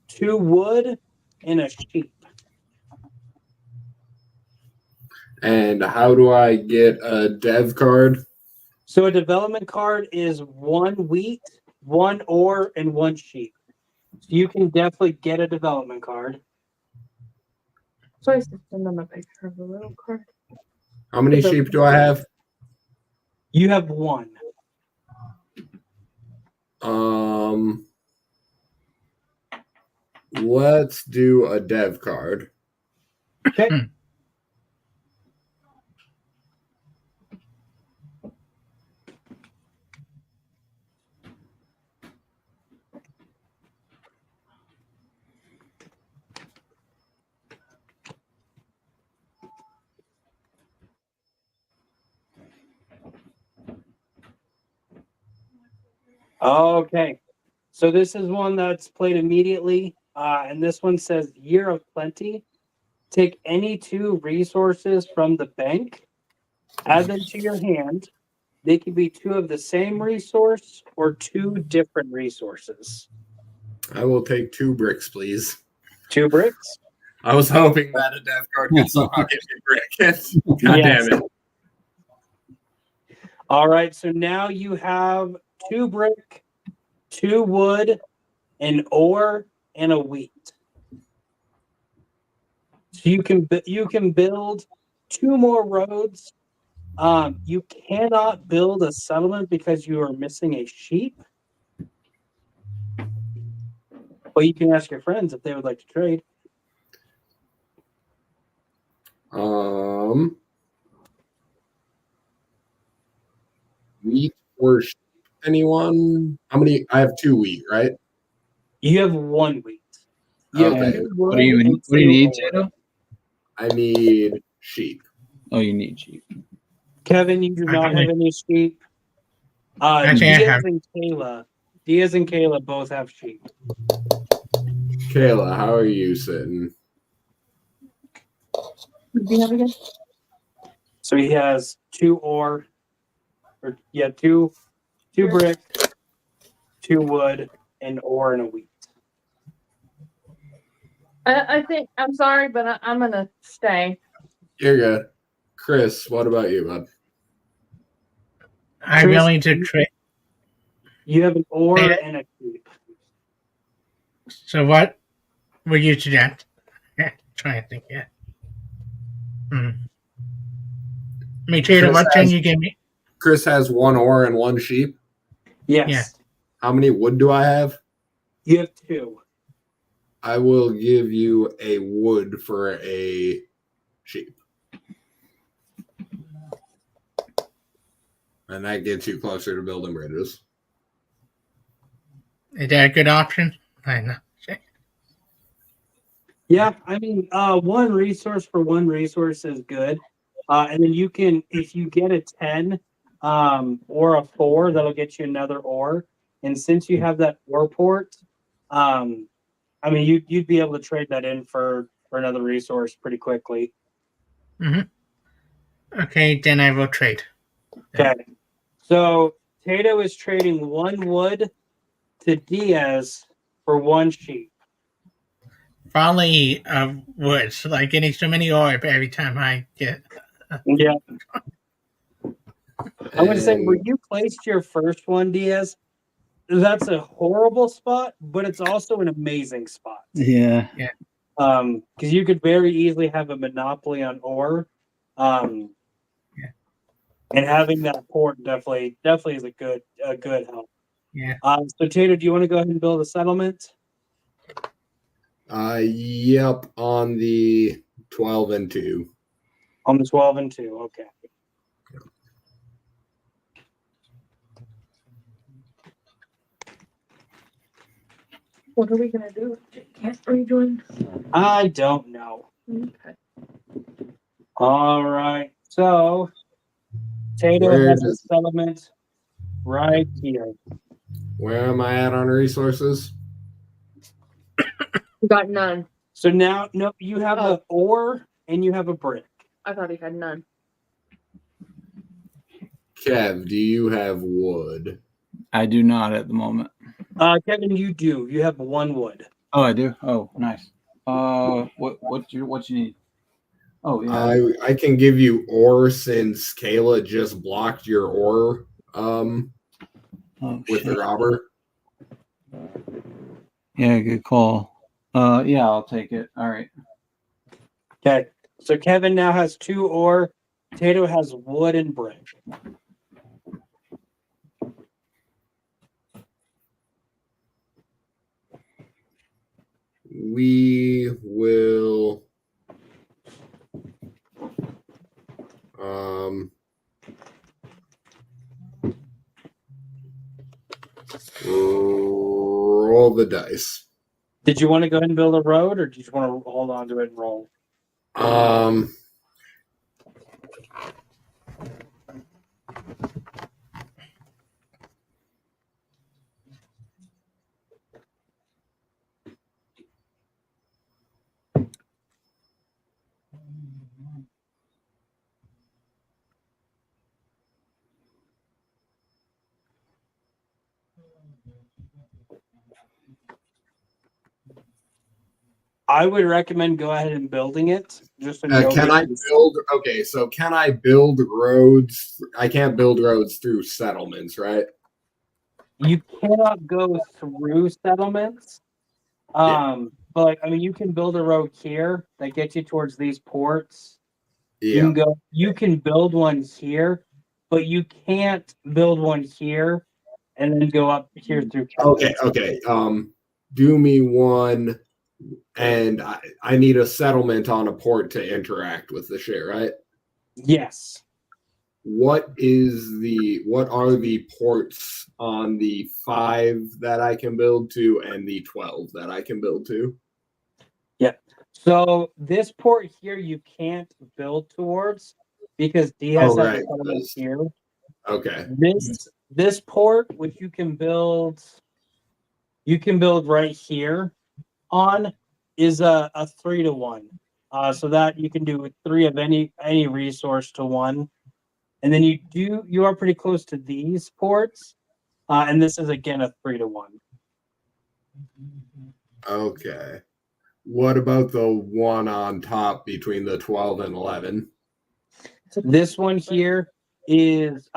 A: 2 wood, and a sheep.
E: And how do I get a dev card?
A: So a development card is 1 wheat, 1 ore, and 1 sheep. So you can definitely get a development card.
F: So I sent them a picture of the little card.
E: How many sheep do I have?
A: You have 1.
E: Let's do a dev card.
A: Okay. Okay. So this is one that's played immediately. And this one says Year of Plenty. Take any 2 resources from the bank, add them to your hand. They can be 2 of the same resource or 2 different resources.
E: I will take 2 bricks, please.
A: 2 bricks.
E: I was hoping that a dev card could somehow give me brick. God
A: Yes.
E: damn it.
A: All right. So now you have 2 brick, 2 wood, an ore, and a wheat. So you can build 2 more roads. You cannot build a settlement because you are missing a sheep. But you can ask your friends if they would like to trade.
E: Wheat or sheep? Anyone? How many? I have 2 wheat, right?
A: You have 1 wheat. You have
E: Okay.
A: 2
D: What do you
A: wood and
D: what do you
A: 2
D: need,
A: ore.
D: Tato?
E: I need sheep.
D: Oh, you need sheep.
A: Kevin, you do not have any sheep.
B: Actually, I have.
A: Diaz and Kayla both have sheep.
E: Kayla, how are you sitting?
F: Do you have again?
A: So he has 2 ore, or yeah, 2 brick, 2 wood, an ore, and a wheat.
F: I think I'm sorry, but I'm gonna stay.
E: You're good. Chris, what about you, bud?
B: I'm
A: Chris,
B: willing to trade.
A: You have an ore
B: Say that.
A: and a sheep.
B: So what would you suggest? Yeah, trying to think. Yeah. I mean, Tato, what can you give me?
E: Chris has 1 ore and 1 sheep.
A: Yes.
B: Yeah.
E: How many wood do I have?
A: You have 2.
E: I will give you a wood for a sheep. And that gets you closer to building bridges.
B: Is that a good option? I know.
A: Yeah, I mean, 1 resource for 1 resource is good. And then you can, if you get a 10 or a 4, that'll get you another ore. And since you have that ore port, I mean, you'd be able to trade that in for another resource pretty quickly.
B: Okay, then I will trade.
A: Okay. So Tato is trading 1 wood to Diaz for 1 sheep.
B: Probably wood. So like getting so many ore every time I get.
A: Yeah. I'm going to say,
E: And
A: where you placed your first one, Diaz, that's a horrible spot, but it's also an amazing spot.
D: Yeah.
A: Because you could very easily have a monopoly on ore. And having that port definitely is a good help.
B: Yeah.
A: So Tato, do you want to go ahead and build a settlement?
E: yep, on the 12 and 2.
A: On the 12 and 2, okay.
F: What are we gonna do? Can't rejoin.
A: I don't know.
F: Okay.
A: All right. So Tato
E: Where
A: has a
E: does-
A: settlement right here.
E: Where am I at on resources?
F: We got none.
A: So now, no, you have
F: Oh.
A: an ore and you have a brick.
F: I thought he had none.
E: Kev, do you have wood?
D: I do not at the moment.
A: Kevin, you do. You have 1 wood.
D: Oh, I do. Oh, nice. What you need? Oh, yeah.
E: I can give you ore since Kayla just blocked your ore with the robber.
D: Yeah, good call. Yeah, I'll take it. All right.
A: Okay. So Kevin now has 2 ore. Tato has wood and brick.
E: we will roll the dice.
A: Did you want to go ahead and build a road, or did you want to hold on to it and roll? I would recommend go ahead and building it. Just so
E: Can I build? Okay, so can I build roads? I can't build roads through settlements, right?
A: You cannot go through settlements. But I mean, you can build a road here that gets you towards these ports.
E: Yeah.
A: You can build one here, but you can't build one here and then go up here through.
E: Okay. Do me one, and I need a settlement on a port to interact with the shit, right?
A: Yes.
E: What are the ports on the 5 that I can build to and the 12 that I can build to?
A: Yeah. So this port here you can't build towards because Diaz has a settlement here.
E: Okay.
A: This port, which you can build right here on, is a 3-to-1. So that you can do 3 of any resource to 1. And then you are pretty close to these ports. And this is again a 3-to-1.
E: Okay. What about the one on top between the 12 and 11?
A: This one here is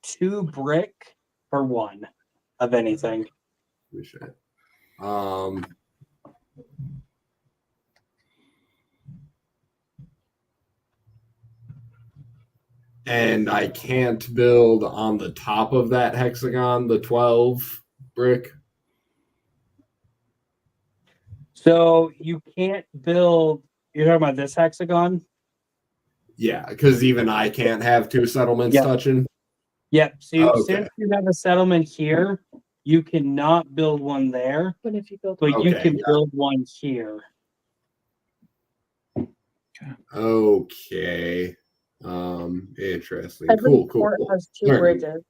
A: 2 brick for 1 of anything.
E: And I can't build on the top of that hexagon the 12 brick.
A: So you can't build. You're talking about this hexagon?
E: Yeah, because even I can't have 2 settlements touching.
A: Yep. So since you have a settlement here, you cannot build one there.
F: But if you build,
A: you can build one here.
E: Okay. Interesting.
F: Every
E: Cool.
F: port has 2 bridges.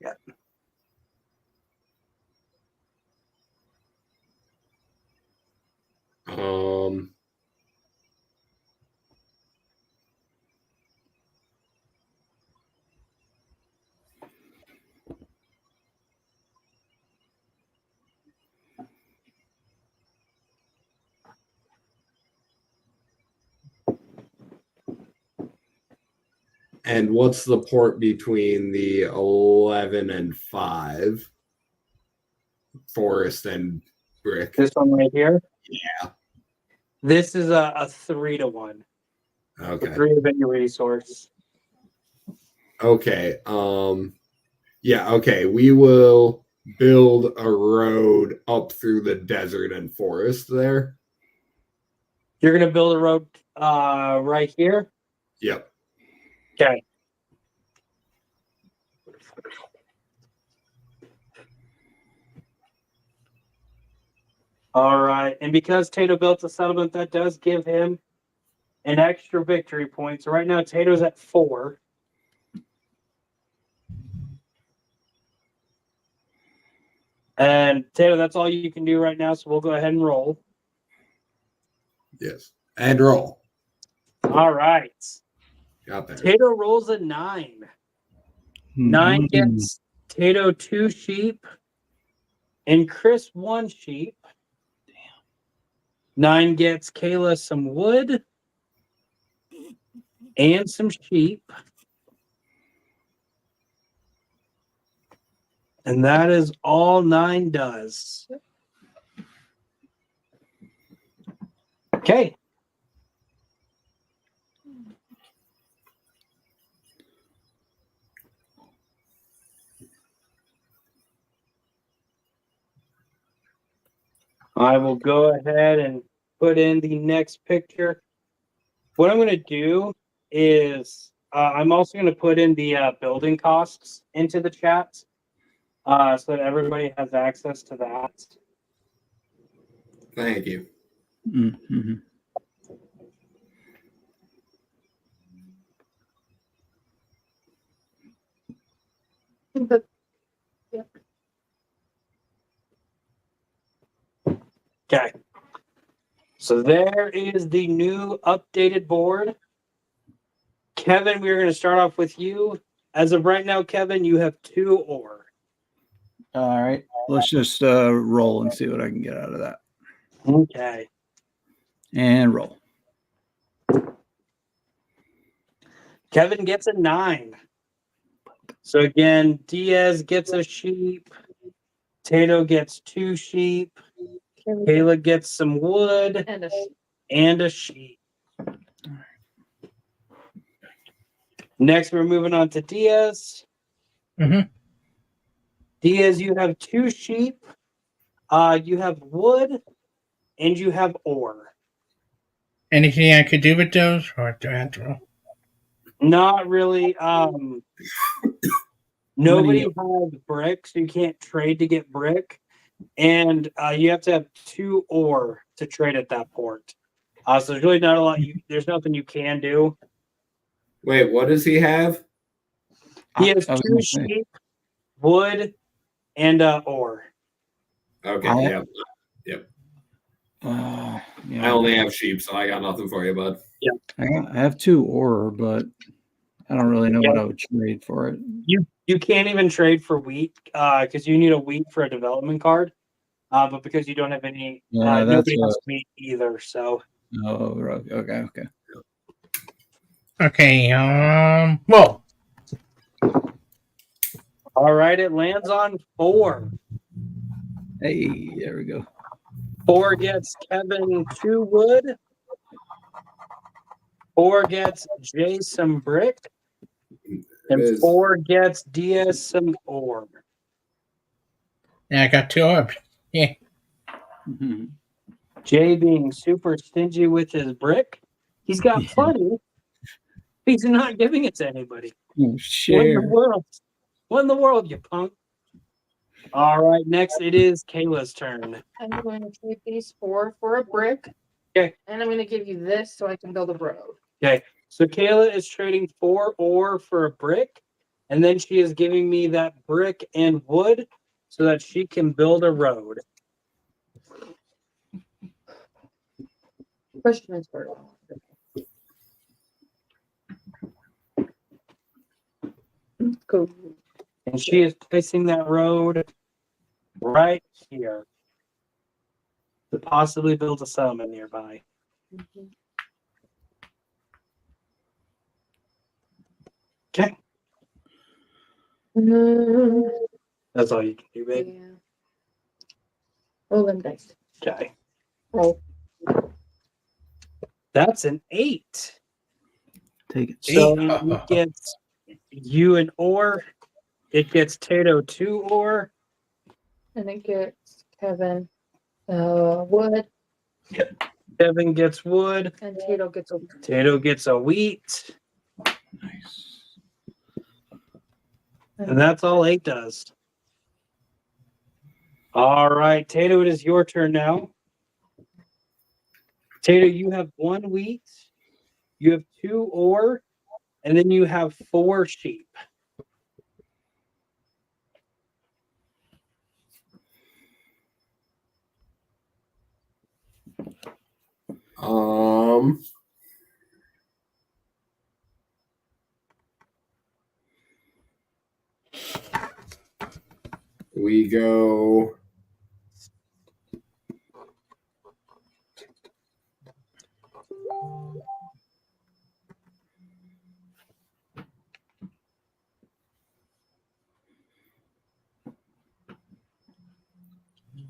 A: Yeah.
E: And what's the port between the 11 and 5? Forest and brick.
A: This one right here?
E: Yeah.
A: This is a 3-to-1.
E: Okay.
A: 3 of any resource.
E: Okay. Yeah, okay. We will build a road up through the desert and forest there.
A: You're gonna build a road right here?
E: Yep.
A: Okay. All right. And because Tato built a settlement, that does give him an extra victory point. So right now Tato's at 4. And Tato, that's all you can do right now. So we'll go ahead and roll.
E: Yes. And roll.
A: All right.
E: Got that.
A: Tato rolls a 9. 9 gets Tato 2 sheep and Chris 1 sheep. 9 gets Kayla some wood and some sheep. And that is all 9 does. Okay. I will go ahead and put in the next picture. What I'm going to do is I'm also going to put in the building costs into the chat so that everybody has access to that.
E: Thank you.
D: Mm-hmm.
A: Okay. So there is the new updated board. Kevin, we're going to start off with you. As of right now, Kevin, you have 2 ore.
D: All right. Let's just roll and see what I can get out of that.
A: Okay.
D: And roll.
A: Kevin gets a 9. So again, Diaz gets a sheep. Tato gets 2 sheep. Kayla gets some wood
F: And a sheep.
A: and a sheep. Next, we're moving on to Diaz.
B: Mhm.
A: Diaz, you have 2 sheep. You have wood, and you have ore.
B: Anything I could do with those, or do I have to roll?
A: Not really. Nobody
D: Many-
A: has brick, so you can't trade to get brick, and you have to have 2 ore to trade at that port. So there's really not a lot. There's nothing you can do.
E: Wait, what does he have?
A: He has
D: I was
A: 2
D: gonna say,
A: sheep, wood, and ore.
E: Okay,
D: I-
E: yeah.
D: yeah.
E: I only have sheep, so I got nothing for you, bud.
D: I have 2 ore, but I don't really know what
A: Yeah.
D: I would trade for it.
A: You can't even trade for wheat because you need a wheat for a development card. But because you don't have any,
D: Yeah, that's
A: nobody
D: what.
A: has wheat either. So
D: Oh, okay.
B: Okay, roll.
A: all right, it lands on 4.
D: Hey, there we go.
A: 4 gets Kevin 2 wood. 4 gets Jay some brick.
E: It
A: And
E: is.
A: 4 gets Diaz some ore.
B: Yeah, I got 2 orbs. Yeah.
D: Mhm.
A: Jay being super stingy with his brick. He's got
D: Yeah.
A: plenty. He's not giving it to anybody.
D: Oh,
A: What in the
D: share.
A: world? What in the world, you punk? All right, next it is Kayla's turn.
F: I'm going to trade these 4 for a brick.
A: Okay.
F: And I'm going to give you this so I can build a road.
A: Okay, so Kayla is trading 4 ore for a brick, and then she is giving me that brick and wood so that she can build a road.
F: Question is for Cool.
A: And she is placing that road right here to possibly build a settlement nearby. Okay, that's all you can do, babe.
F: Yeah. Roll them dice.
A: Okay,
F: Roll.
A: that's an 8.
D: Take it.
A: So
B: Eight.
A: it gets you an ore. It gets Tato 2 ore.
F: And it gets Kevin wood.
A: Kevin gets wood.
F: And Tato gets a
A: Tato gets a wheat.
D: Nice.
A: And that's all 8 does. All right, Tato, it is your turn now. Tato, you have 1 wheat, you have 2 ore, and then you have 4 sheep.
E: We go.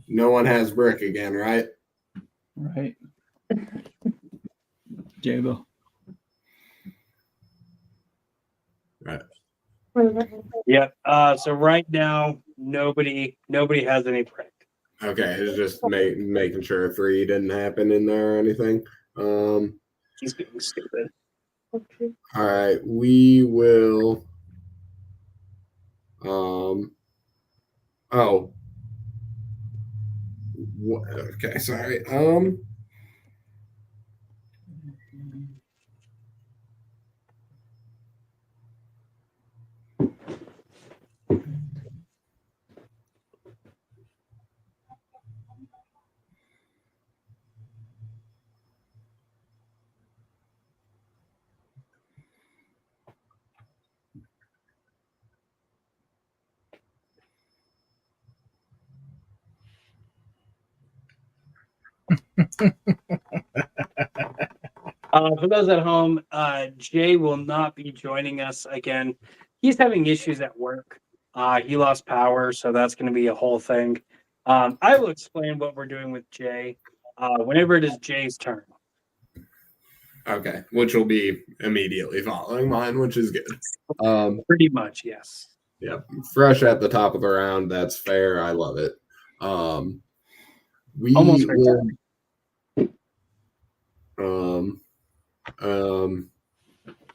E: No one has brick again, right?
D: Right. Jabo.
E: Right.
A: Yep. So right now, nobody has any brick.
E: Okay, it's just making sure 3 didn't happen in there or anything.
A: He's being stupid.
F: Okay.
E: All right, we will. Oh. Okay, sorry.
A: For those at home, Jay will not be joining us again. He's having issues at work. He lost power, so that's going to be a whole thing. I will explain what we're doing with Jay whenever it is Jay's turn.
E: Okay, which will be immediately following mine, which is good.
A: Pretty much, yes.
E: Yep, fresh at the top of the round. That's fair. I love it. We
A: Almost
E: will.
A: fair.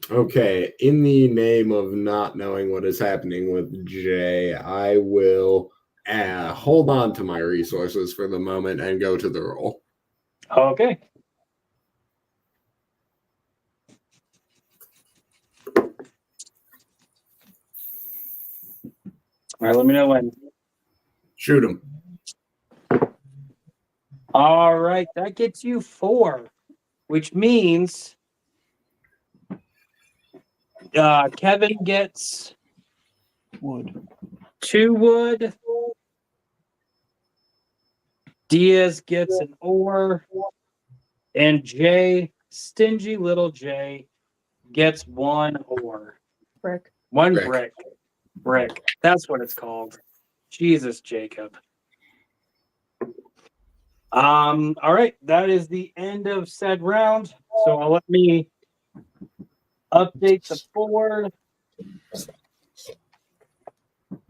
E: Okay, in the name of not knowing what is happening with Jay, I will hold on to my resources for the moment and go to the roll.
A: Okay. All right, let me know when.
E: Shoot him.
A: All right, that gets you 4, which means Kevin gets
D: Wood.
A: 2 wood. Diaz gets an ore. And Jay, stingy little Jay, gets 1 ore.
F: Brick.
A: 1
E: Brick.
A: brick. Brick. That's what it's called. Jesus, Jacob. All right, that is the end of said round. So I'll let me update the board.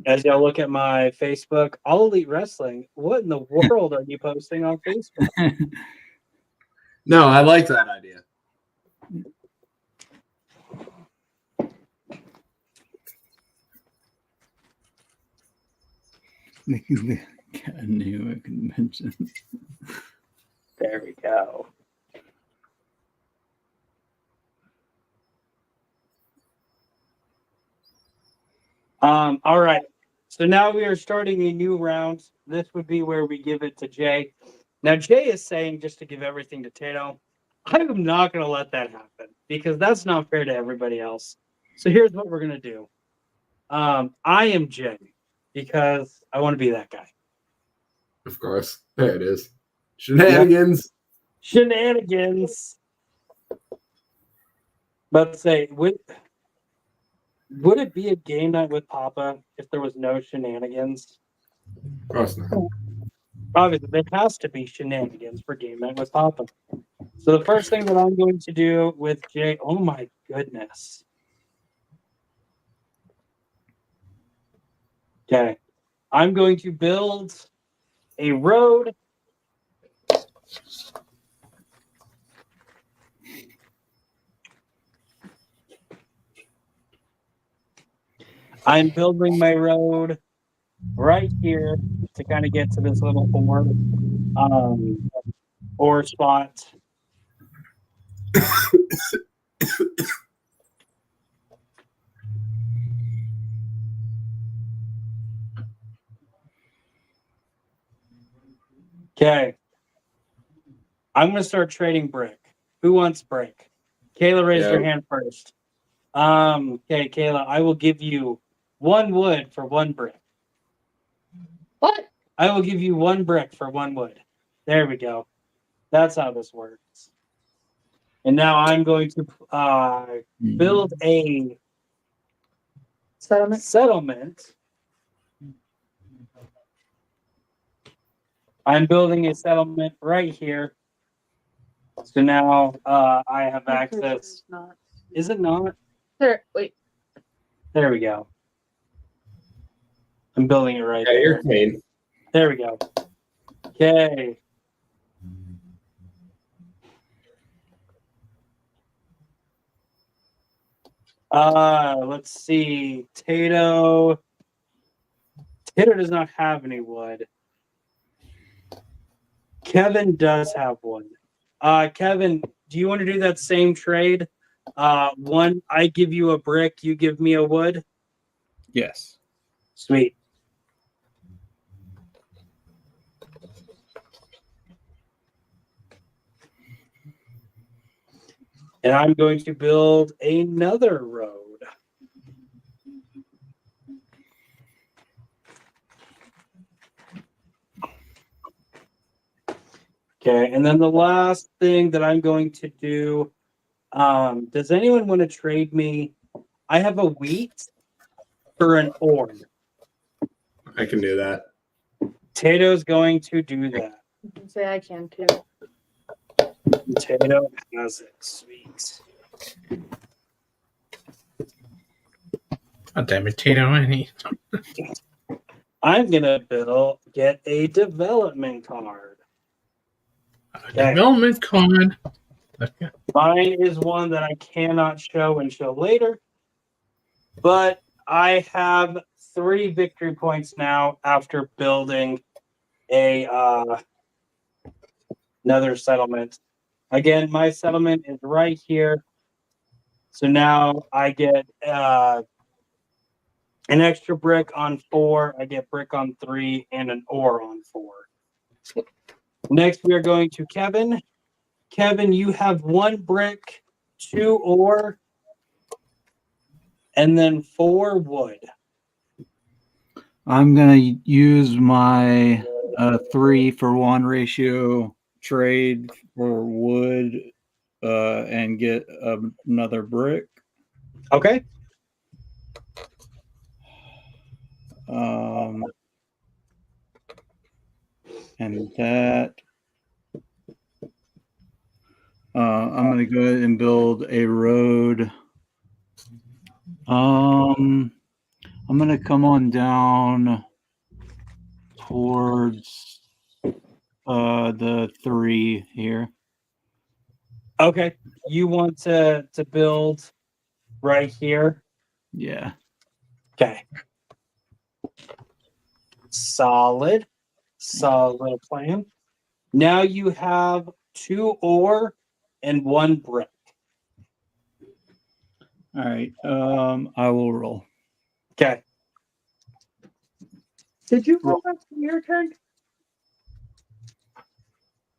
A: As y'all look at my Facebook, All Elite Wrestling. What in the world are you posting on Facebook?
E: No, I like that idea.
D: Got a new convention.
A: There we go. All right. So now we are starting a new round. This would be where we give it to Jay. Now, Jay is saying, just to give everything to Tato, I'm not going to let that happen because that's not fair to everybody else. So here's what we're going to do. I am Jay because I want to be that guy.
E: Of course. There it is. Shenanigans.
A: Shenanigans. But say, would it be a game night with Papa if there was no shenanigans?
E: Of course not.
A: Obviously, there has to be shenanigans for game night with Papa. So the first thing that I'm going to do with Jay, oh my goodness. Okay. I'm going to build a road. I'm building my road right here to kind of get to this little ore spot. Okay. I'm going to start trading brick. Who wants brick? Kayla raised her hand first. Okay, Kayla, I will give you 1 wood for 1 brick.
F: What?
A: I will give you 1 brick for 1 wood. There we go. That's how this works. And now I'm going to build a settlement. I'm building a settlement right here. So now I have access. Is it not?
F: There, wait.
A: There we go. I'm building it right
E: Yeah,
A: there.
E: you're clean.
A: There we go. Okay. Let's see. Tato does not have any wood. Kevin does have one. Kevin, do you want to do that same trade? One, I give you a brick, you give me a wood.
D: Yes.
A: Sweet. And I'm going to build another road. Okay, and then the last thing that I'm going to do, does anyone want to trade me? I have a wheat for an ore.
E: I can do that.
A: Tato's going to do that.
F: You can say I can too.
A: Tato has it. Sweet.
B: God damn it, Tato. I need
A: I'm gonna get a development card.
B: a development card. Okay.
A: Mine is one that I cannot show until later, but I have 3 victory points now after building a another settlement. Again, my settlement is right here, so now I get an extra brick on 4. I get brick on 3 and an ore on 4. Next, we are going to Kevin. Kevin, you have 1 brick, 2 ore, and then 4 wood.
D: I'm gonna use my 3-for-1 ratio trade for wood and get another brick.
A: Okay.
D: And that I'm gonna go ahead and build a road. I'm gonna come on down towards the 3 here.
A: Okay. You want to build right here?
D: Yeah.
A: Okay. Solid plan. Now you have 2 ore and 1 brick.
D: All right. I will roll.
A: Okay.
F: Did you roll back to your turn?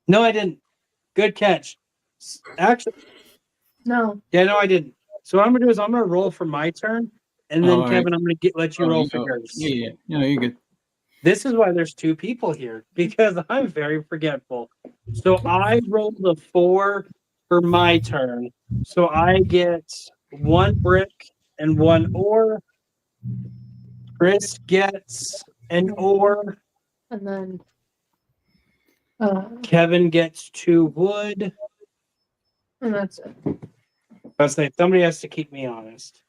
A: No, I didn't. Good catch. Actually,
F: No.
A: yeah, no, I didn't. So what I'm gonna do is I'm gonna roll for my turn, and then
D: All right.
A: Kevin, I'm gonna let you roll for
D: no.
A: yours.
D: Yeah. No, you're good.
A: This is why there's 2 people here, because I'm very forgetful. So I rolled a 4 for my turn. So I get 1 brick and 1 ore. Chris gets an ore.
F: And then
A: Kevin gets 2 wood.
F: and that's it.
A: I was saying somebody has to keep me honest.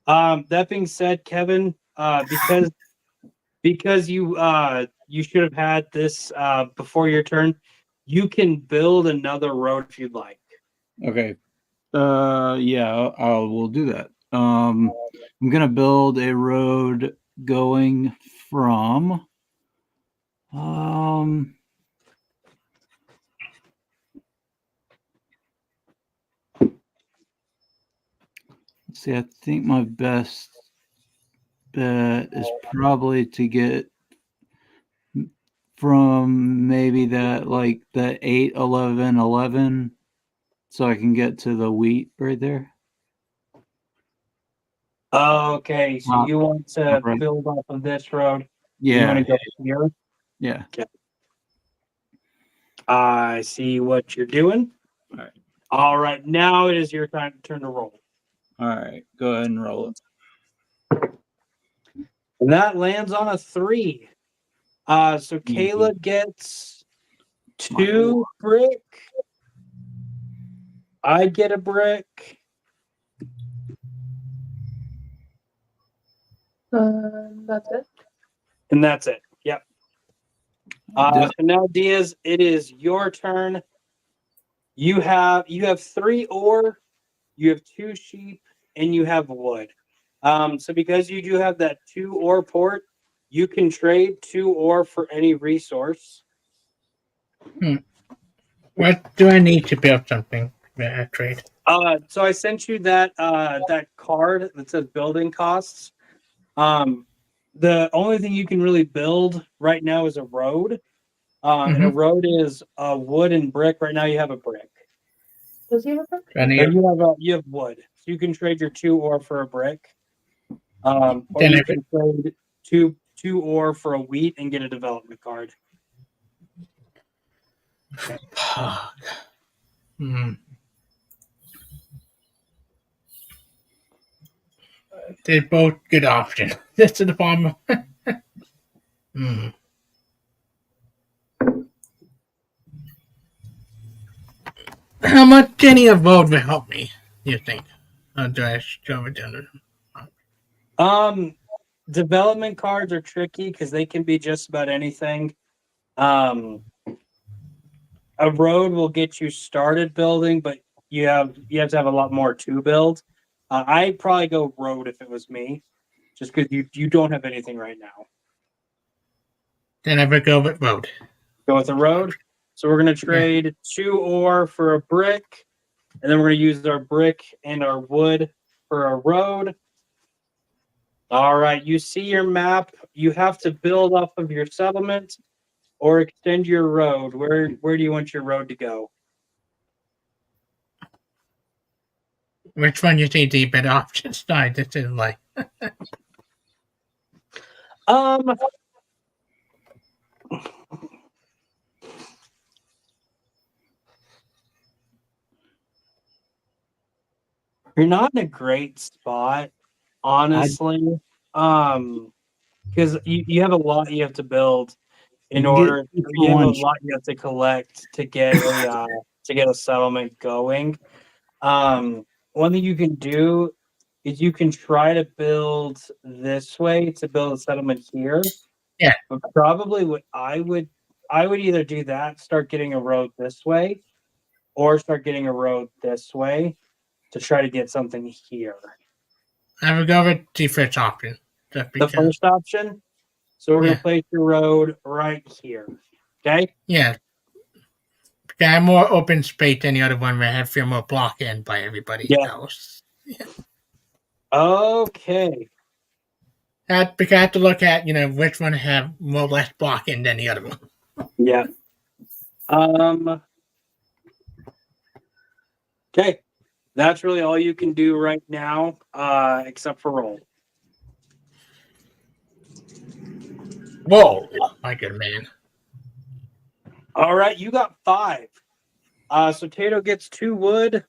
A: That being said, Kevin, because you should have had this before your turn, you can build another road if you'd like.
D: Okay. Yeah, I will do that. I'm gonna build a road going from let's see, I think my best bet is probably to get from maybe that like the 8, 11, 11, so I can get to the wheat right there.
A: Okay, so you want to
D: right.
A: build off of this road? You
D: Yeah.
A: want to go here?
D: Yeah.
A: I see what you're doing.
D: All right.
A: All right, now it is your turn to roll.
D: All right. Go ahead and roll it.
A: And that lands on a 3. So Kayla gets 2 brick. I get a brick.
F: That's it.
A: And that's it. Yep. So now, Diaz, it is your turn. You have 3 ore, you have 2 sheep, and you have wood. So because you do have that 2 ore port, you can trade 2 ore for any resource.
B: What do I need to build something? Trade.
A: So I sent you that card that says building costs. The only thing you can really build right now is a road. And a road is wood and brick. Right now you have a brick.
F: Does he have a brick?
A: You have wood. So you can trade your 2 ore for a brick. Or
B: Then
A: you can trade two ore for a wheat and get a development card.
B: They're both good options. That's the problem. How much any of both will help me, you think? Do I shove it down?
A: Development cards are tricky because they can be just about anything. A road will get you started building, but you have to have a lot more to build. I'd probably go road if it was me, just because you don't have anything right now.
B: Then I would go with road.
A: Go with a road. So we're gonna trade 2 ore for a brick, and then we're gonna use our brick and our wood for a road. All right, you see your map. You have to build off of your settlement or extend your road. Where do you want your road to go?
B: Which one you think the better options? No, this is like
A: you're not in a great spot, honestly. Because you have a lot you have to build in order. You have a lot you have to collect to get a settlement going. One thing you can do is you can try to build this way to build a settlement here.
B: Yeah.
A: But probably what I would either do that, start getting a road this way, or start getting a road this way to try to get something here.
B: I would go with the first option.
A: The first option. So we're gonna place your road right here. Okay?
B: Yeah. I have more open space than the other one where I have feel more blocked in by everybody else. Yeah.
A: Okay.
B: Because I have to look at, which one have more or less blocking than the other one.
A: Yeah. Okay. That's really all you can do right now, except for roll.
B: Whoa, my good man.
A: All right, you got 5. So Tato gets 2 wood.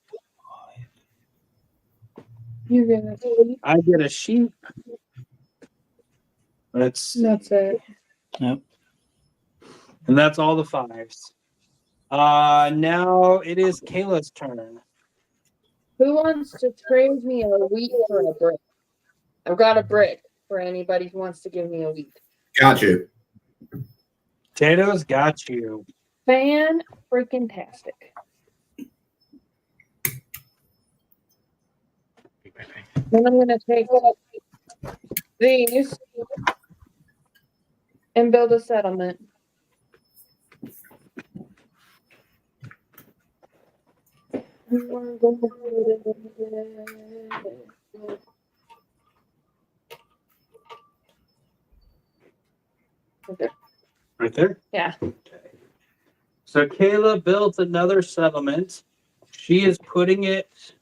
F: You get a sheep.
A: I get a sheep. That's
F: it.
D: Yep.
A: And that's all the 5s. Now it is Kayla's turn.
F: Who wants to trade me a wheat for a brick? I've got a brick for anybody who wants to give me a wheat.
E: Got you.
A: Tato's got you.
F: Fan-freaking-tastic. Then I'm going to take these and build a settlement.
A: Right there?
F: Yeah.
A: Okay. So Kayla built another settlement. She is putting it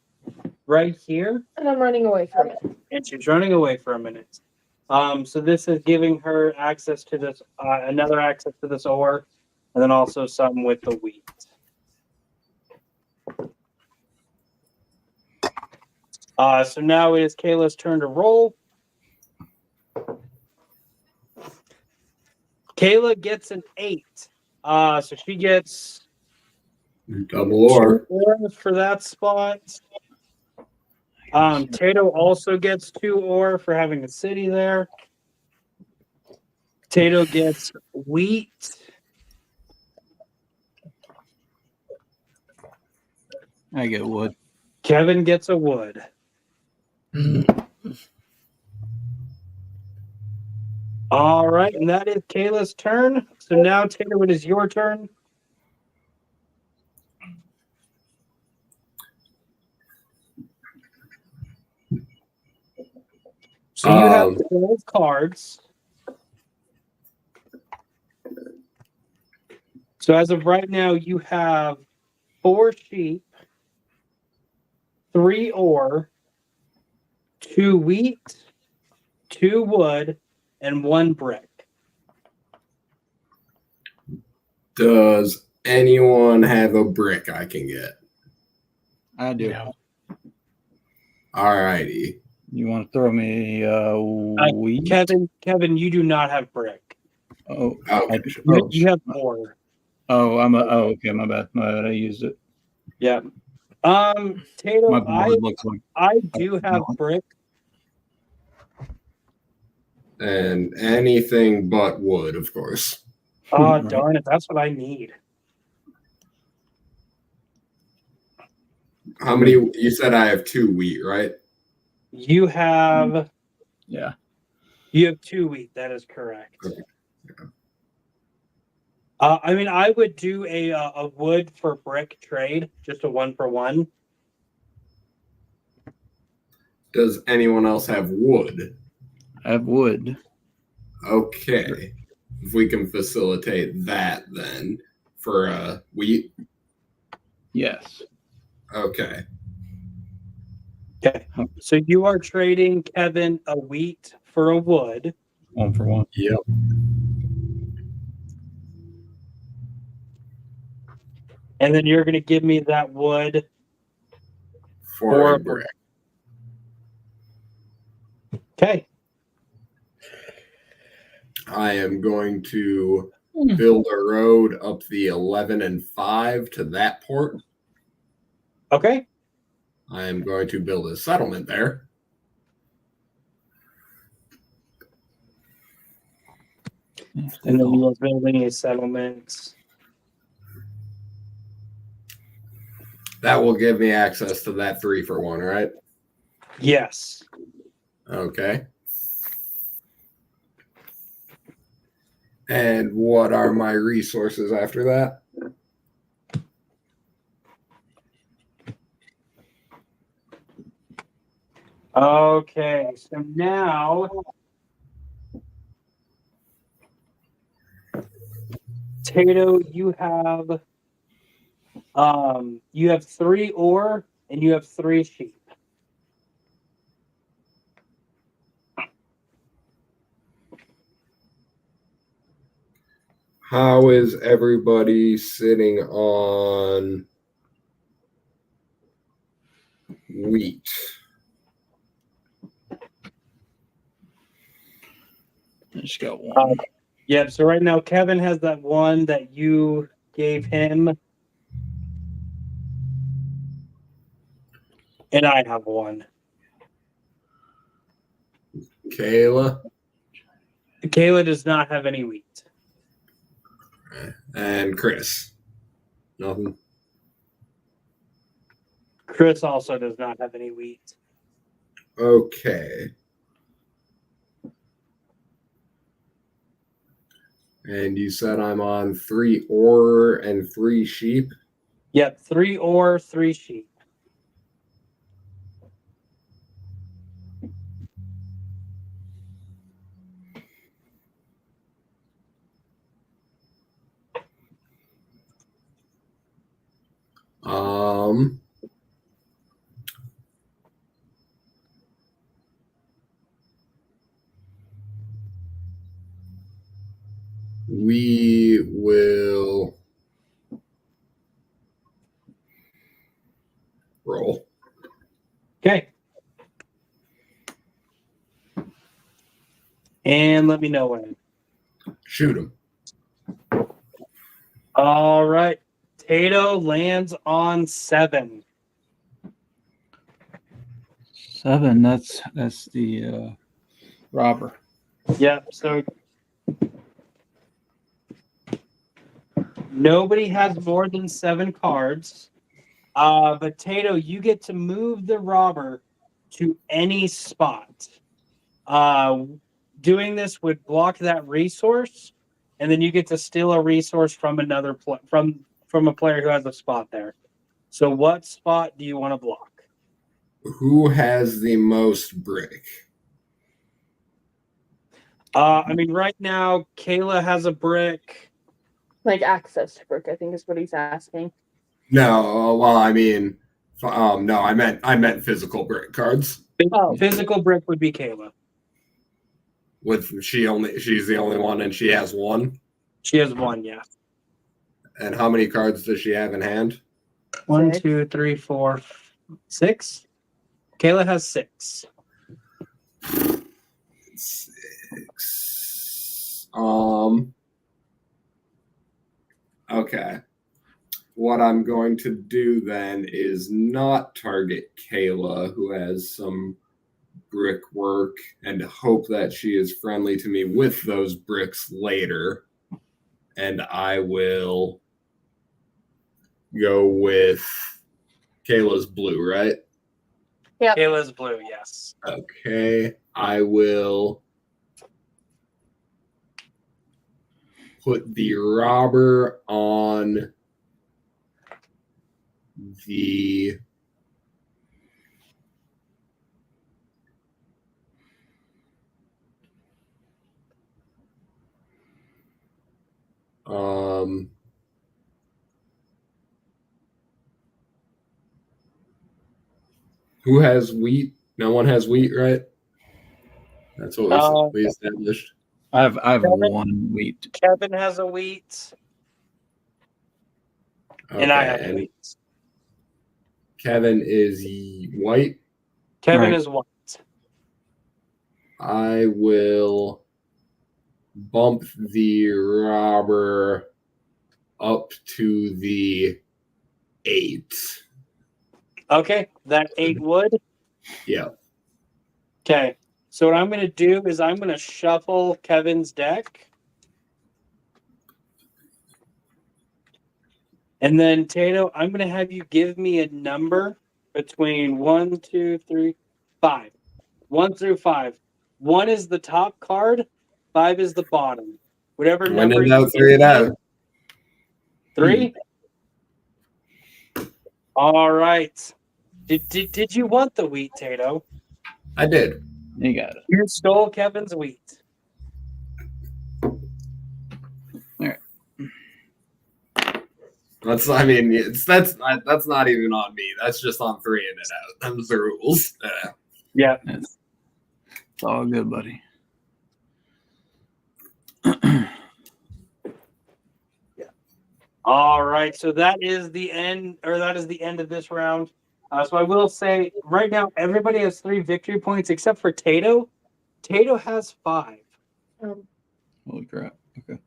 A: right here.
F: And I'm running away from it.
A: And she's running away for a minute. So this is giving her access to this, another access to this ore, and then also some with the wheat. So now it is Kayla's turn to roll. Kayla gets an 8. So she gets
E: double ore
A: for that spot. Tato also gets 2 ore for having the city there. Tato gets wheat
D: I get wood.
A: Kevin gets a wood. All right, and that is Kayla's turn. So now, Taylor, it is your turn. So you have 12 cards. So as of right now, you have 4 sheep, 3 ore, 2 wheat, 2 wood, and 1 brick.
E: Does anyone have a brick I can get?
D: I do.
B: No.
E: All righty.
D: You want to throw me wheat?
A: Kevin, you do not have brick.
D: Oh,
E: Okay.
A: You have ore.
D: Oh, okay. My bad. I used it.
A: Yeah.
D: My
A: Tato,
D: board looks like
A: I do have brick.
E: And anything but wood, of course.
A: Oh,
D: Right.
A: darn it. That's what I need.
E: How many? You said I have 2 wheat, right?
A: You have
D: Yeah.
A: You have 2 wheat. That is correct.
E: Okay.
A: I mean, I would do a wood for brick trade, just a 1-for-1.
E: Does anyone else have wood?
D: I have wood.
E: Okay. If we can facilitate that then for wheat.
D: Yes.
E: Okay.
A: Okay. So you are trading Kevin a wheat for a wood.
D: 1-for-1.
E: Yep.
A: And then you're going to give me that wood
E: For a brick.
A: Okay.
E: I am going to build a road up the 11 and 5 to that port.
A: Okay.
E: I am going to build a settlement there.
A: And then you are building a settlement.
E: That will give me access to that 3-for-1, right?
A: Yes.
E: Okay. And what are my resources after that?
A: Okay. So now Tato, you have 3 ore and you have 3 sheep.
E: How is everybody sitting on wheat?
D: I just got one.
A: Yep. So right now, Kevin has that one that you gave him, and I have one.
E: Kayla
A: Kayla does not have any wheat.
E: and Chris. Nothing.
A: Chris also does not have any wheat.
E: Okay. And you said I'm on 3 ore and 3 sheep?
A: Yep. 3 ore, 3 sheep.
E: We will roll.
A: Okay. And let me know when.
E: Shoot him.
A: All right. Tato lands on 7.
D: 7. That's the robber.
A: Yep. So nobody has more than 7 cards. But Tato, you get to move the robber to any spot. Doing this would block that resource, and then you get to steal a resource from another from a player who has a spot there. So, what spot do you want to block?
E: Who has the most brick?
A: I mean, right now, Kayla has a brick.
F: Like access to brick, I think is what he's asking.
E: No, well, I mean, no, I meant physical brick cards.
F: Oh.
A: Physical brick would be Kayla.
E: She's the only one, and she has one.
A: She has one, yeah.
E: And how many cards does she have in hand?
A: 1,
F: Six.
A: 2, 3, 4, 6. Kayla has 6.
E: 6. Okay. What I'm going to do then is not target Kayla, who has some brickwork, and hope that she is friendly to me with those bricks later. And I will go with Kayla's blue, right?
F: Yep.
A: Kayla's blue, yes.
E: Okay. I will put the robber on the who has wheat? No one has wheat, right? That's what we established.
D: I have
A: Kevin?
D: one wheat.
A: Kevin has a wheat,
E: Okay,
A: and I have a
E: and
A: wheat.
E: Kevin is white.
A: Kevin
D: Right.
A: is white.
E: I will bump the robber up to the 8.
A: Okay, that 8 wood.
E: Yeah.
A: Okay, so what I'm going to do is I'm going to shuffle Kevin's deck. And then, Tato, I'm going to have you give me a number between 1, 2, 3, 5. 1 through 5. 1 is the top card. 5 is the bottom. Whatever
E: When
A: number
E: in
A: you
E: doubt, 3 it
A: give me-
E: out.
A: 3? All right. Did you want the wheat, Tato?
E: I did.
D: You got it.
A: You stole Kevin's wheat.
E: That's not even on me. That's just on 3 and it out. Them's the rules.
A: Yeah.
D: It's all good, buddy.
A: All right. So that is the end, of this round. So I will say right now, everybody has 3 victory points except for Tato. Tato has 5.
D: Holy crap. Okay.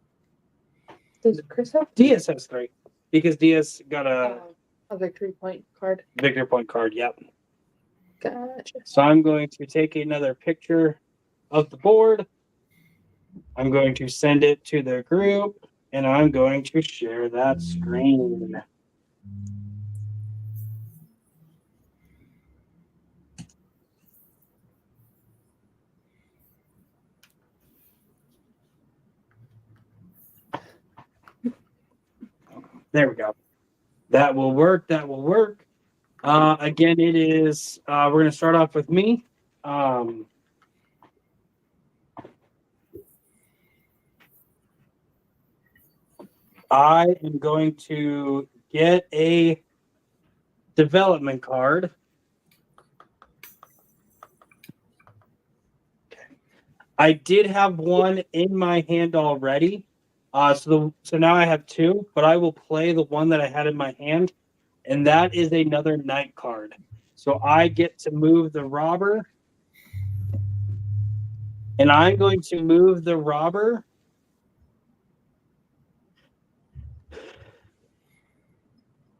F: Does Chris have
A: Diaz has 3 because Diaz got
F: a victory point card?
A: victory point card. Yep.
F: Gotcha.
A: So I'm going to take another picture of the board. I'm going to send it to the group, and I'm going to share that screen. There we go. That will work. That will work. Again, it is, we're going to start off with me. I am going to get a development card. I did have one in my hand already. So now I have 2, but I will play the one that I had in my hand, and that is another night card. So I get to move the robber, and I'm going to move the robber.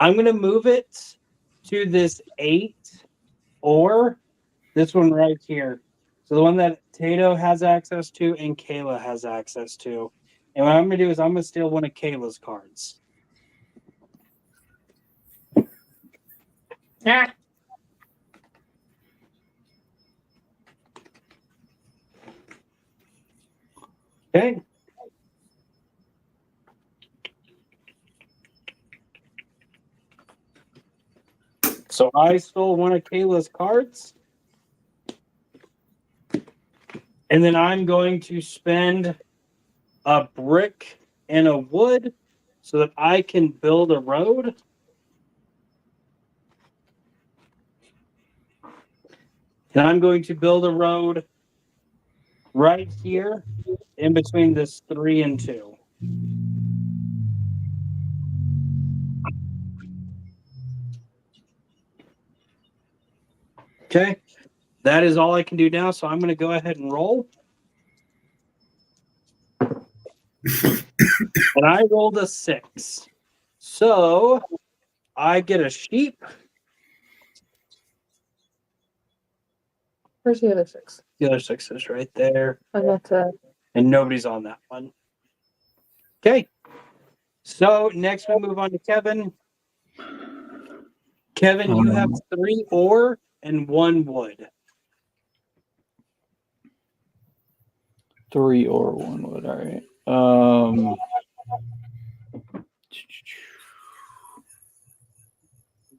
A: I'm going to move it to this 8 or this one right here. So the one that Tato has access to and Kayla has access to. And what I'm going to do is I'm going to steal one of Kayla's cards. Ah. Okay. So I stole one of Kayla's cards. And then I'm going to spend a brick and a wood so that I can build a road. And I'm going to build a road right here in between this 3 and 2. Okay. That is all I can do now. So I'm going to go ahead and roll. And I rolled a 6. So I get a sheep.
F: Where's the other 6?
A: The other 6 is right there.
F: And that's a
A: And nobody's on that one. Okay. So next we move on to Kevin. Kevin, you have 3 ore and 1 wood.
D: 3 or 1 wood. All right.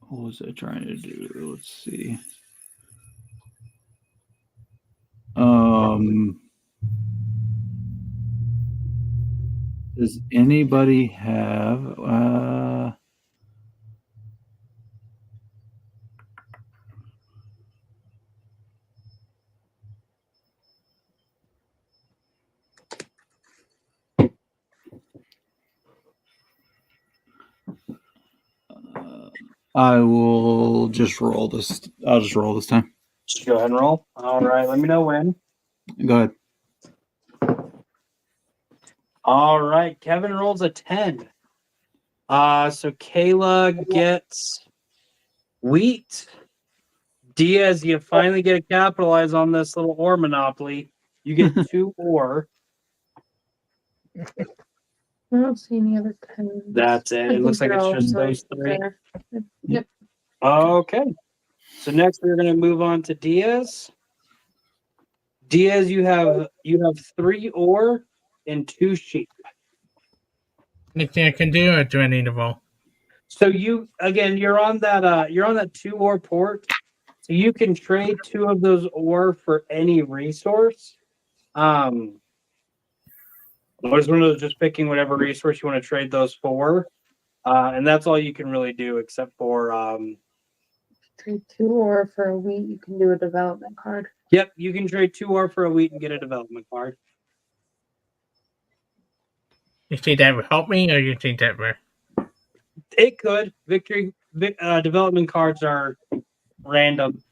D: What was I trying to do? Let's see. Does anybody have I will just roll this. I'll just roll this time.
A: Just go ahead and roll. All right. Let me know when.
D: Go ahead.
A: All right. Kevin rolls a 10. So Kayla gets wheat. Diaz, you finally get to capitalize on this little ore monopoly. You get 2 ore.
F: I don't see any other pens.
A: That's it. It looks like it's just those 3.
F: There. Yep.
A: Okay. So next we're going to move on to Diaz. Diaz, you have 3 ore and 2 sheep.
B: Anything I can do, or do I need to roll?
A: So you're on that 2 ore port. So you can trade 2 of those ore for any resource. I was one of just picking whatever resource you want to trade those for. And that's all you can really do except for
F: Trade 2 ore for a wheat. You can do a development card.
A: yep, you can trade 2 ore for a wheat and get a development card.
B: You think that would help me, or you think that would?
A: It could. Development cards are random.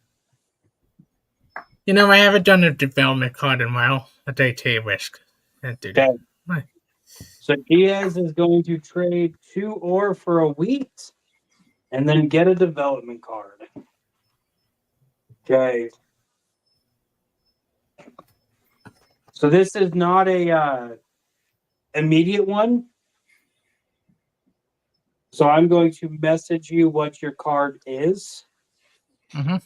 B: You know, I haven't done a development card in a while. I take risk.
A: Okay. So Diaz is going to trade 2 ore for a wheat and then get a development card. Okay. So this is not a immediate one. So I'm going to message you what your card is.
B: Mm-hmm.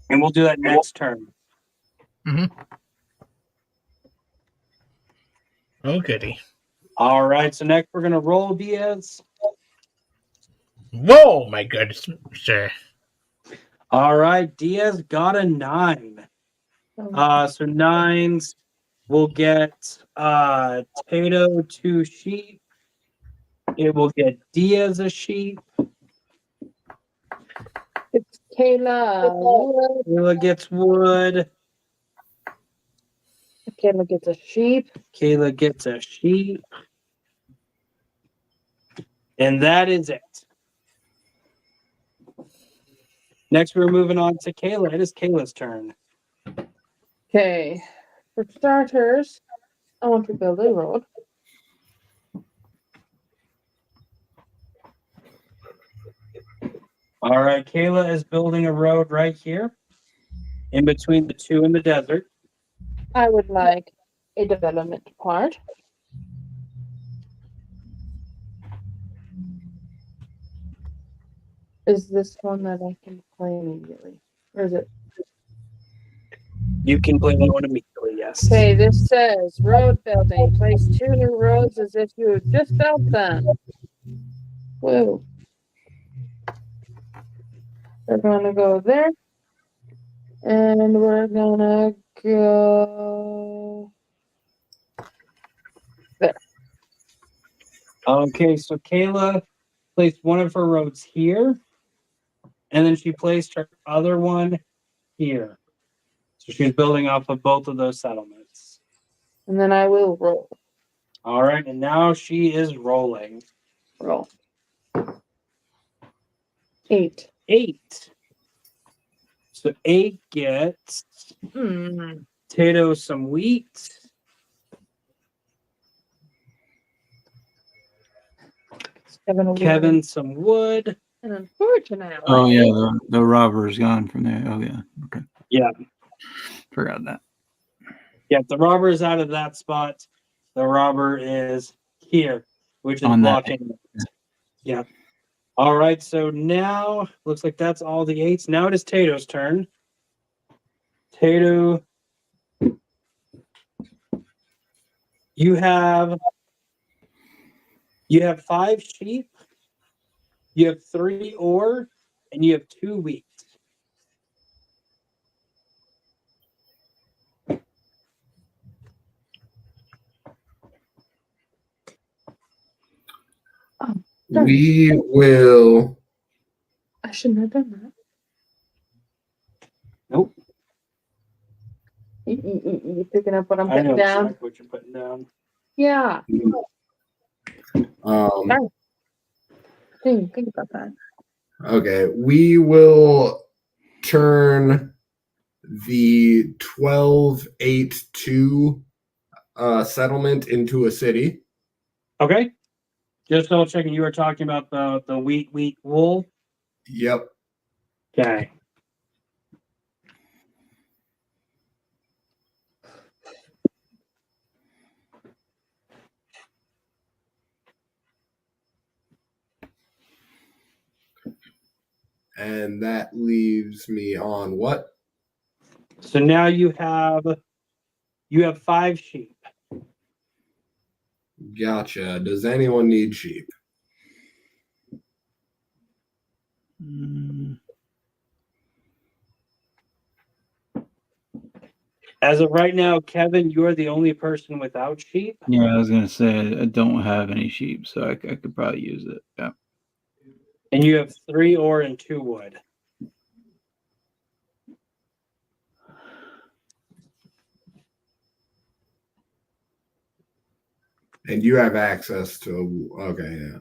A: And we'll do that next turn.
B: Mm-hmm. Oh, goody.
A: All right. So next we're going to roll Diaz.
B: Whoa, my goodness, sir.
A: All right. Diaz got a 9. So 9s will get Tato 2 sheep. It will get Diaz a sheep.
F: It's Kayla.
A: Kayla gets wood.
F: Kayla gets a sheep.
A: Kayla gets a sheep. And that is it. Next, we're moving on to Kayla. It is Kayla's turn.
F: Okay. For starters, I want to build a road.
A: All right, Kayla is building a road right here in between the two in the desert.
F: I would like a development part. Is this one that I can play immediately? Or is it?
A: You can play that one immediately, yes.
F: Okay, this says road building. Place 2 new roads as if you had just built them. Woo. We're gonna go there. And we're gonna go there.
A: Okay, so Kayla placed one of her roads here, and then she placed her other one here. So she's building off of both of those settlements.
F: And then I will roll.
A: All right, and now she is rolling.
F: Roll. 8.
A: 8. So 8 gets Tato some wheat. Kevin some wood.
F: And unfortunately,
D: Oh yeah, the robber is gone from there. Oh yeah, okay.
A: Yeah.
D: Forgot that.
A: Yeah, the robber is out of that spot. The robber is here, which is
D: On that
A: blocking. Yeah. All right, so now looks like that's all the 8s. Now it is Tato's turn. Tato, you have 5 sheep, you have 3 ore, and you have 2 wheat.
E: We will.
F: I shouldn't have done that.
A: Nope.
F: You picking up what I'm
A: I know
F: putting down?
A: exactly what you're putting down.
F: Yeah.
E: Um,
F: Think about that.
E: okay, we will turn the 1282 settlement into a city.
A: Okay. Just double checking. You were talking about the wheat, wool.
E: Yep.
A: Okay.
E: And that leaves me on what?
A: So now you have 5 sheep.
E: Gotcha. Does anyone need sheep?
A: As of right now, Kevin, you are the only person without sheep.
D: Yeah, I was gonna say I don't have any sheep, so I could probably use it. Yeah.
A: And you have 3 ore and 2 wood.
E: And you have access to. Okay,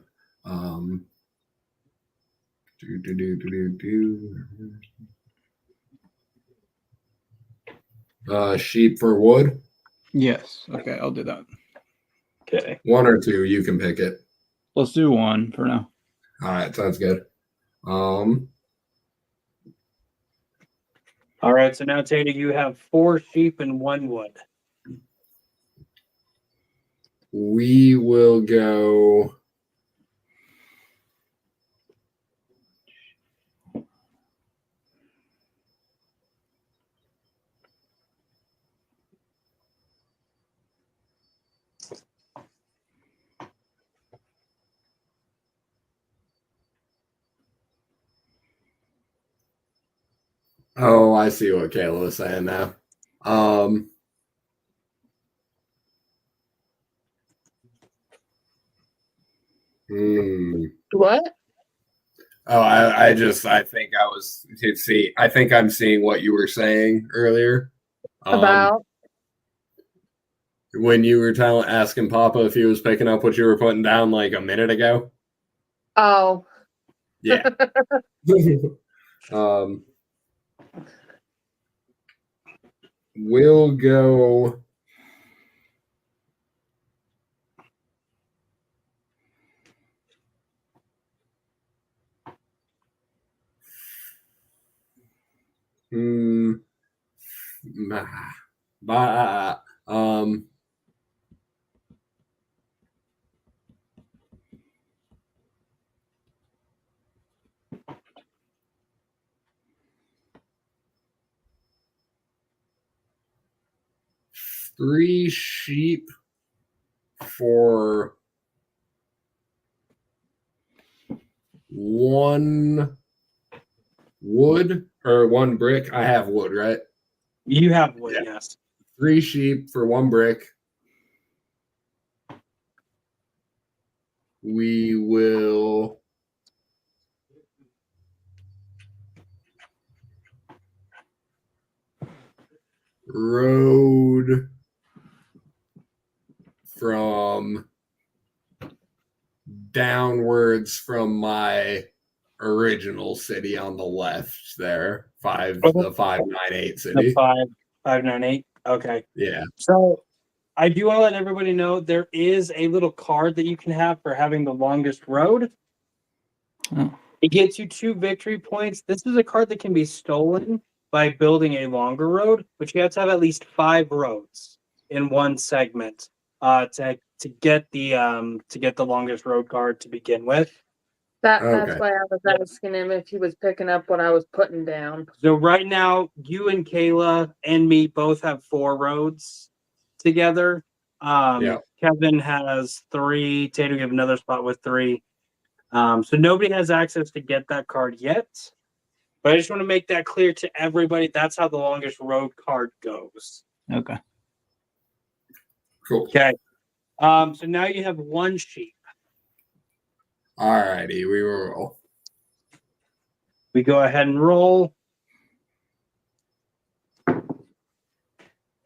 E: yeah. Sheep for wood.
D: Yes. Okay, I'll do that.
A: Okay.
E: 1 or 2, you can pick it.
D: Let's do 1 for now.
E: All right, sounds good.
A: All right. So now, Tato, you have 4 sheep and 1 wood.
E: We will go. Oh, I see what Kayla was saying now.
F: What?
E: Oh, I think I was to see. I think I'm seeing what you were saying earlier.
F: About?
E: When you were asking Papa if he was picking up what you were putting down like a minute ago.
F: Oh.
E: Yeah. We'll go. Bah, 3 sheep for 1 wood or 1 brick. I have wood, right?
A: You have wood,
E: Yeah.
A: yes.
E: 3 sheep for 1 brick. We will road from downwards from my original city on the left there. The 598 city.
A: The 598. Okay.
E: Yeah.
A: So I do want to let everybody know there is a little card that you can have for having the longest road.
D: Oh.
A: It gets you 2 victory points. This is a card that can be stolen by building a longer road, but you have to have at least 5 roads in one segment to get the longest road card to begin with.
F: That's
E: Okay.
F: why I was asking him if he was picking up what I was putting down.
A: So right now, you and Kayla and me both have 4 roads together.
E: Yeah.
A: Kevin has 3. Tatum, you have another spot with 3. So nobody has access to get that card yet. But I just want to make that clear to everybody. That's how the longest road card goes.
D: Okay.
E: Cool.
A: Okay. So now you have 1 sheep.
E: Alrighty, we will roll.
A: We go ahead and roll.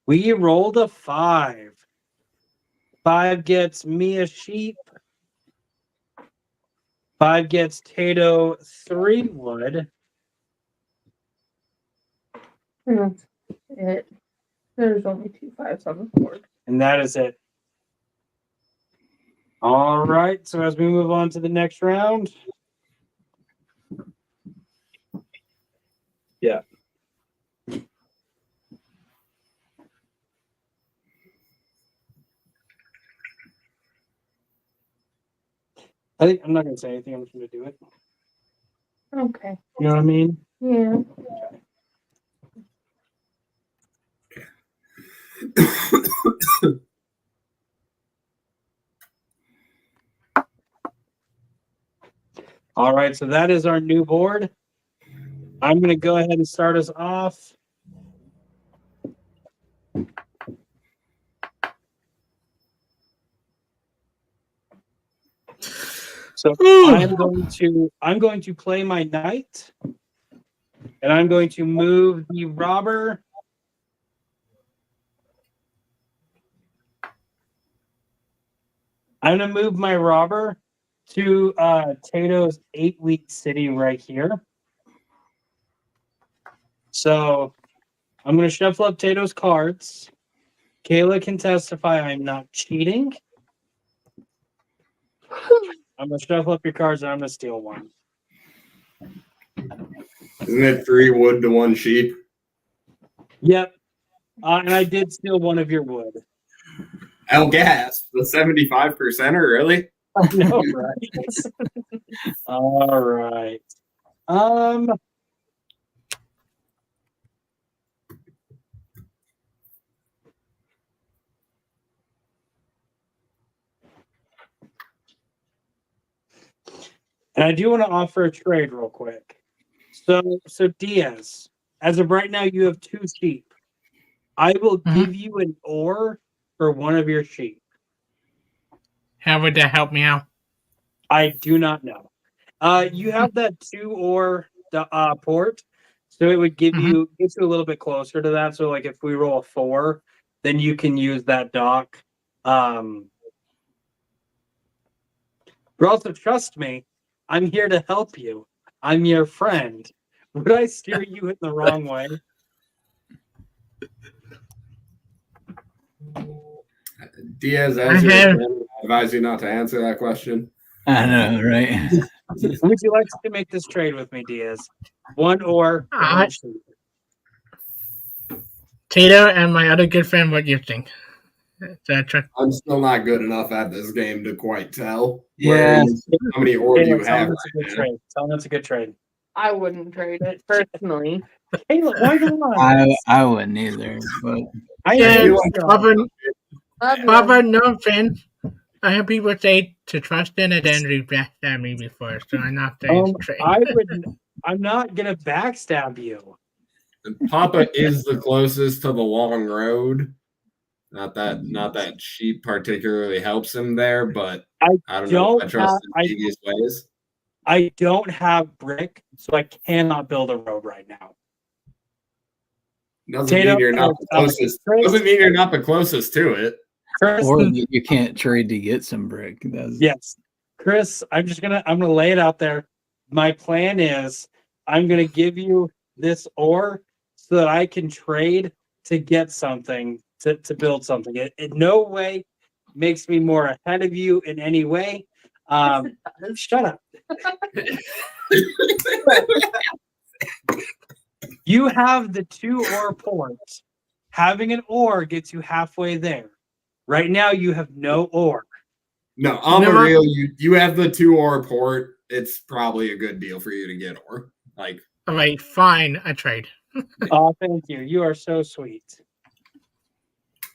A: We rolled a 5. 5 gets me a sheep. 5 gets Tato 3 wood.
F: There's only 2 5s on the board.
A: And that is it. All right. So as we move on to the next round. Yeah. I think I'm not going to say anything. I'm just going to do it.
F: Okay.
A: You know what I mean?
F: Yeah.
A: All right. So that is our new board. I'm going to go ahead and start us off. So I'm going to play my knight, and I'm going to move the robber. I'm going to move my robber to Tato's 8-week city right here. So I'm going to shuffle up Tato's cards. Kayla can testify I'm not cheating. I'm going to shuffle up your cards, and I'm going to steal one.
E: Isn't it 3 wood to 1 sheep?
A: Yep. And I did steal one of your wood.
E: El gas, the 75%er, really?
A: I know, right? All right. And I do want to offer a trade real quick. So Diaz, as of right now, you have 2 sheep. I will give you an ore for one of your sheep.
B: How would that help me out?
A: I do not know. You have that 2 ore port, so it would give you gets you a little bit closer to that. So like if we roll a 4, then you can use that dock. But also trust me, I'm here to help you. I'm your friend. Would I steer you in the wrong way?
E: Diaz, as your friend, I advise you not to answer that question.
D: I know, right?
A: Would you like to make this trade with me, Diaz? 1 ore, 1 sheep.
B: Tato and my other good friend, what do you think?
E: I'm still not good enough at this game to quite tell.
D: Yeah.
E: How many ore do you
A: Kayla, tell
E: have
A: him it's a good
E: right now?
A: trade. Tell him it's a good trade.
F: I wouldn't trade it personally.
A: Kayla, why not?
D: I wouldn't either, but
A: I
B: Yeah,
A: think
E: feel like
A: so.
F: Love you.
B: Robert, no offense. I heard people say to trust in it and you backstab me before, so I'm not saying straight.
A: I'm not gonna backstab you.
E: Papa is the closest to the long road. Not that sheep particularly helps him there, but I don't know. I trust in previous ways.
A: I don't have brick, so I cannot build a road right now.
E: Doesn't mean you're not the closest. Doesn't mean you're not the closest to it.
A: Chris,
D: or you can't trade to get some brick.
A: yes, Chris, I'm gonna lay it out there. My plan is I'm gonna give you this ore so that I can trade to get something to build something. It in no way makes me more ahead of you in any way. Shut up. You have the 2 ore ports. Having an ore gets you halfway there. Right now, you have no ore.
E: No, on the real, you have the 2 ore port. It's probably a good deal for you to get ore. Like,
B: all right, fine, I trade.
A: Oh, thank you. You are so sweet.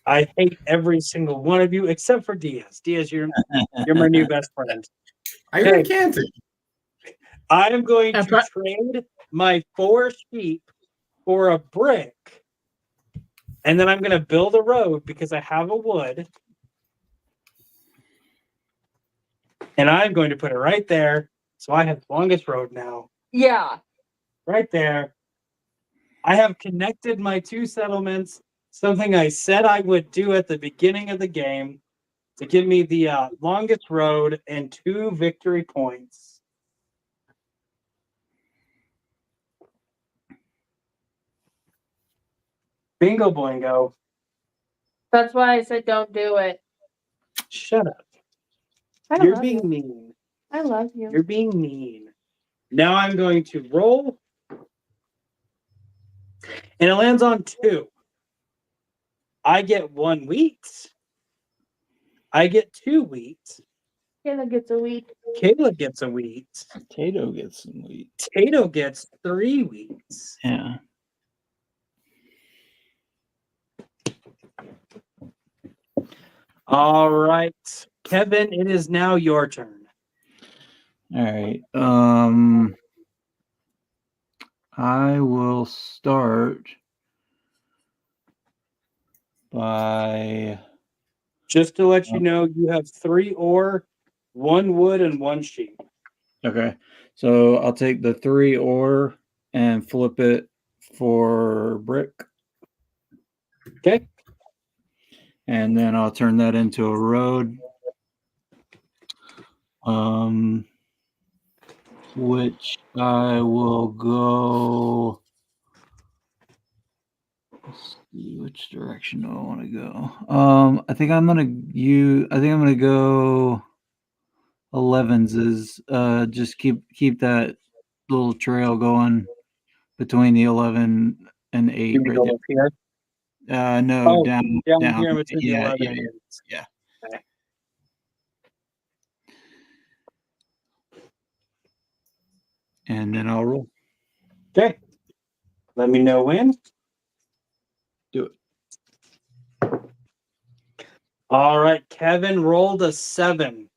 A: I hate every single one of you except for Diaz. Diaz, you're my new best friend.
E: I recanted.
A: I am going to trade my 4 sheep for a brick, and then I'm going to build a road because I have a wood, and I'm going to put it right there, so I have the longest road now.
F: Yeah.
A: Right there. I have connected my 2 settlements, something I said I would do at the beginning of the game, to give me the longest road and 2 victory points. Bingo boingo.
F: That's why I said don't do it.
A: Shut up.
F: I
A: You're
F: love
A: being
F: you.
A: mean.
F: I love you.
A: You're being mean. Now I'm going to roll. And it lands on 2. I get 1 wheat. I get 2 wheat.
F: Kayla gets a wheat.
A: Kayla gets a wheat.
D: Tato gets some wheat.
A: Tato gets 3 wheats.
D: Yeah.
A: All right. Kevin, it is now your turn.
D: All right. I will start by
A: Just to let you know, you have 3 ore, 1 wood, and 1 sheep.
D: okay. So I'll take the 3 ore and flip it for brick.
A: Okay.
D: And then I'll turn that into a road. Which I will go. Let's see, which direction do I want to go? I think I'm gonna go 11s. Is just keep that little trail going between the 11 and 8
A: You
D: right
A: go up here.
D: there. No, down
A: here between the 11 and 8.
D: yeah.
A: Okay.
D: And then I'll roll.
A: Okay. Let me know when.
D: Do it.
A: All right. Kevin rolled a 7,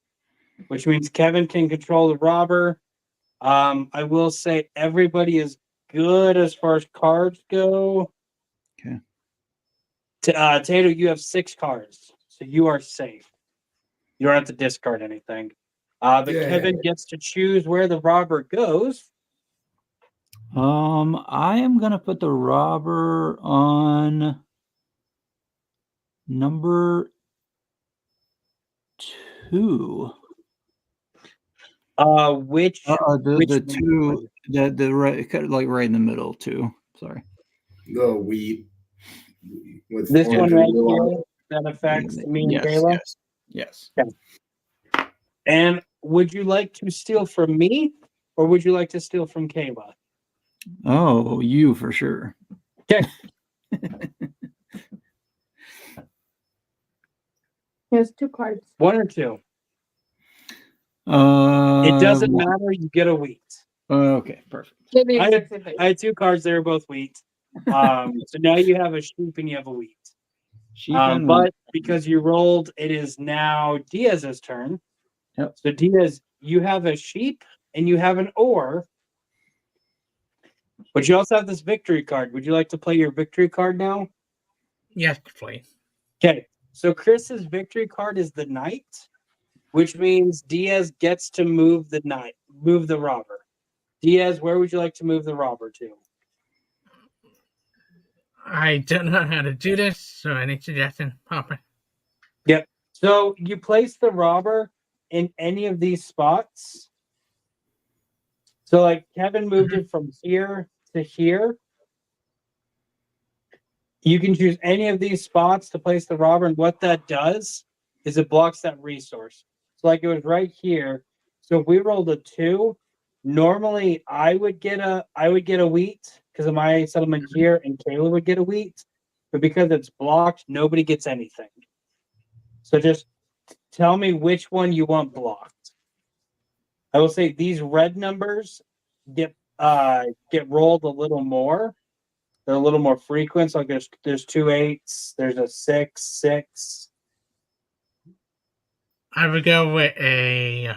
A: which means Kevin can control the robber. I will say everybody is good as far as cards go.
D: Okay.
A: Tato, you have 6 cards, so you are safe. You don't have to discard anything. But Kevin gets to choose where the robber goes.
D: I am gonna put the robber on number 2.
A: Which
D: The 2 the right, kind of like right in the middle, 2. Sorry.
E: The wheat with
A: this one right
E: blue on
A: here that affects me and
D: Yes,
A: Kayla.
D: yes.
A: Okay. And would you like to steal from me, or would you like to steal from Kayla?
D: Oh, you for sure.
A: Okay.
F: He has 2 cards.
A: 1 or 2.
D: It
A: It doesn't matter. You get a wheat.
D: Okay, perfect.
F: Give me
A: I
F: exact
A: had,
F: same
A: I had 2 cards. They were both wheat. So now you have a sheep and you have a wheat.
D: Sheep and wheat.
A: But because you rolled, it is now Diaz's turn.
D: Yep.
A: So Diaz, you have a sheep and you have an ore. But you also have this victory card. Would you like to play your victory card now?
B: Yes, please.
A: Okay. So Chris's victory card is the knight, which means Diaz gets to move the knight, move the robber. Diaz, where would you like to move the robber to?
B: I don't know how to do this, so any suggestion, Papa?
A: Yep. So you place the robber in any of these spots. So like Kevin moved it from here to here. You can choose any of these spots to place the robber, and what that does is it blocks that resource. So like it was right here. So if we rolled a 2, normally I would get a wheat because of my settlement here, and Kayla would get a wheat. But because it's blocked, nobody gets anything. So just tell me which one you want blocked. I will say these red numbers get rolled a little more. They're a little more frequent. So like there's 2 8s, there's a 6, 6.
B: I would go with a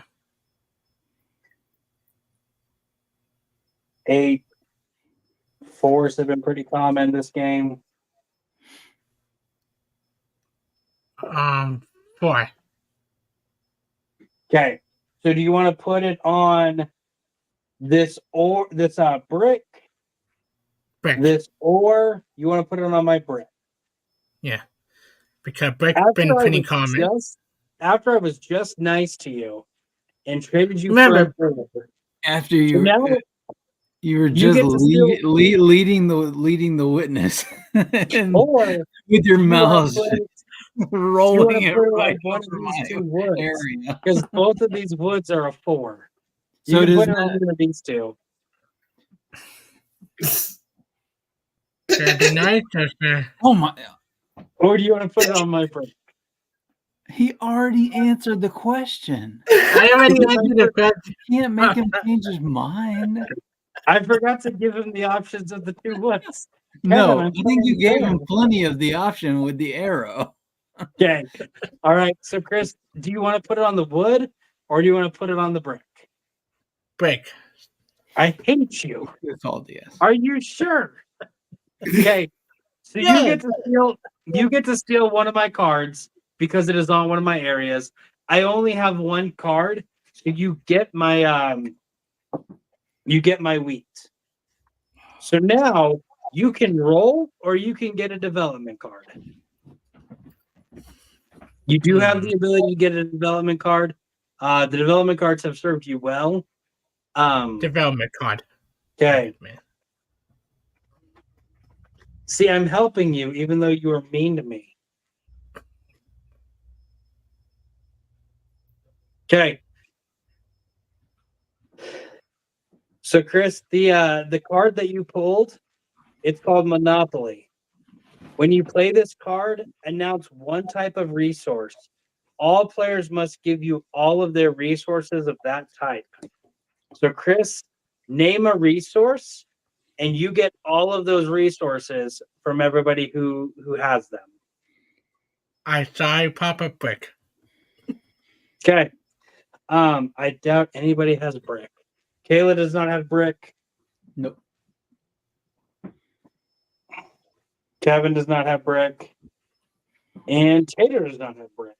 A: 8. 4s have been pretty common this game.
B: 4.
A: Okay. So do you want to put it on this brick?
B: Brick.
A: This, or you want to put it on my brick?
B: Yeah. Because brick's been pretty common.
A: After I was just nice to you and traded you
B: Remember,
A: for a forward.
D: After you,
A: So now
D: you were
A: you
D: just
A: get to steal-
D: leading the witness, and
A: or
D: with your
A: you wanna
D: mouse
A: put it-
D: rolling it
A: put it
D: right
A: on one
D: over
A: of these
D: my
A: 2 woods.
D: area.
A: Because both of these woods are a 4. You
D: So
A: can
D: does
A: put it
D: that-
A: on one of these 2.
B: that'd be nice.
D: Oh my!
A: Or do you want to put it on my brick?
D: He already answered the question.
B: I already answered the question.
D: You can't make him change his mind.
A: I forgot to give him the options of the 2 woods.
D: No,
A: Kevin,
D: I
A: I'm
D: think you
A: playing
D: gave him
A: fair.
D: plenty of the option with the arrow.
A: Okay. All right. So, Chris, do you want to put it on the wood or do you want to put it on the brick?
B: Brick.
A: I hate you.
D: It's all DS.
A: Are you sure? Okay. So
B: Yeah.
A: you get to steal one of my cards because it is on one of my areas. I only have 1 card, so you get my wheat. So now you can roll or you can get a development card. You do have the ability to get a development card. The development cards have served you well.
B: Development card.
A: Okay.
B: Man.
A: See, I'm helping you even though you were mean to me. Okay. So, Chris, the card that you pulled, it's called Monopoly. When you play this card, announce one type of resource. All players must give you all of their resources of that type. So, Chris, name a resource, and you get all of those resources from everybody who has them.
B: I saw Papa brick.
A: Okay. I doubt anybody has brick. Kayla does not have brick.
D: Nope.
A: Kevin does not have brick. And Tater does not have brick.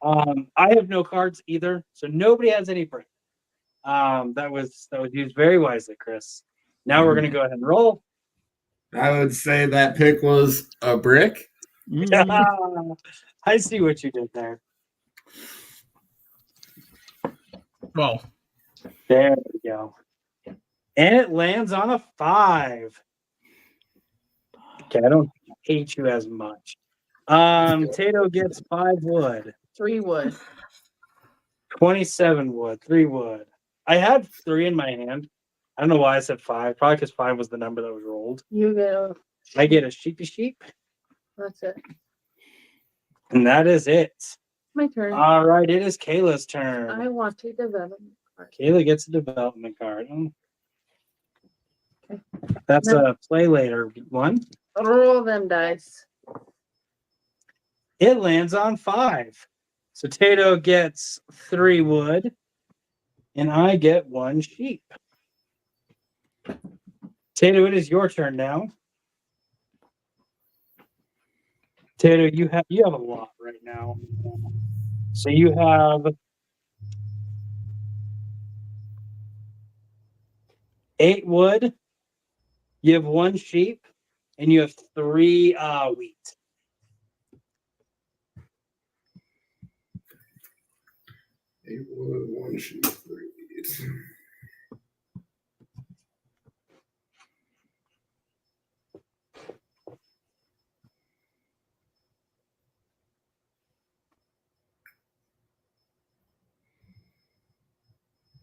A: I have no cards either, so nobody has any brick. That was used very wisely, Chris. Now we're gonna go ahead and roll.
E: I would say that pick was a brick.
A: I see what you did there.
B: Well,
A: There we go. And it lands on a 5. Okay, I don't hate you as much. Tato gets 5 wood.
F: 3 wood.
A: 27 wood, 3 wood. I had 3 in my hand. I don't know why I said 5. Probably because 5 was the number that was rolled.
F: You get a.
A: I get a sheepy sheep,
F: That's it.
A: and that is it.
F: My turn.
A: All right, it is Kayla's turn.
F: I want a development card.
A: Kayla gets a development card.
F: Okay.
A: That's
F: No.
A: a play later one.
F: Roll them dice.
A: It lands on 5. So Tato gets 3 wood, and I get 1 sheep. Tato, it is your turn now. Tato, you have a lot right now. So you have 8 wood, you have 1 sheep, and you have 3 wheat.
E: Eight wood, 1 sheep, 3 wheat.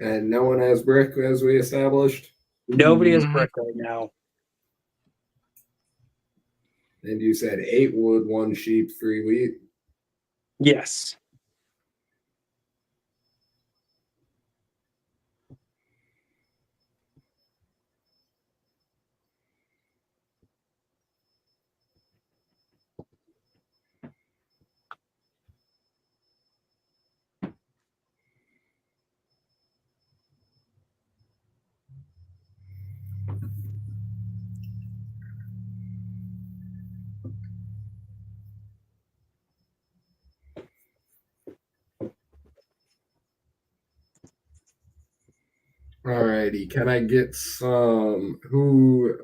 E: And no one has brick, as we established.
A: Nobody has brick right now.
E: And you said 8 wood, 1 sheep, 3 wheat.
A: Yes.
E: Alrighty, can I get some who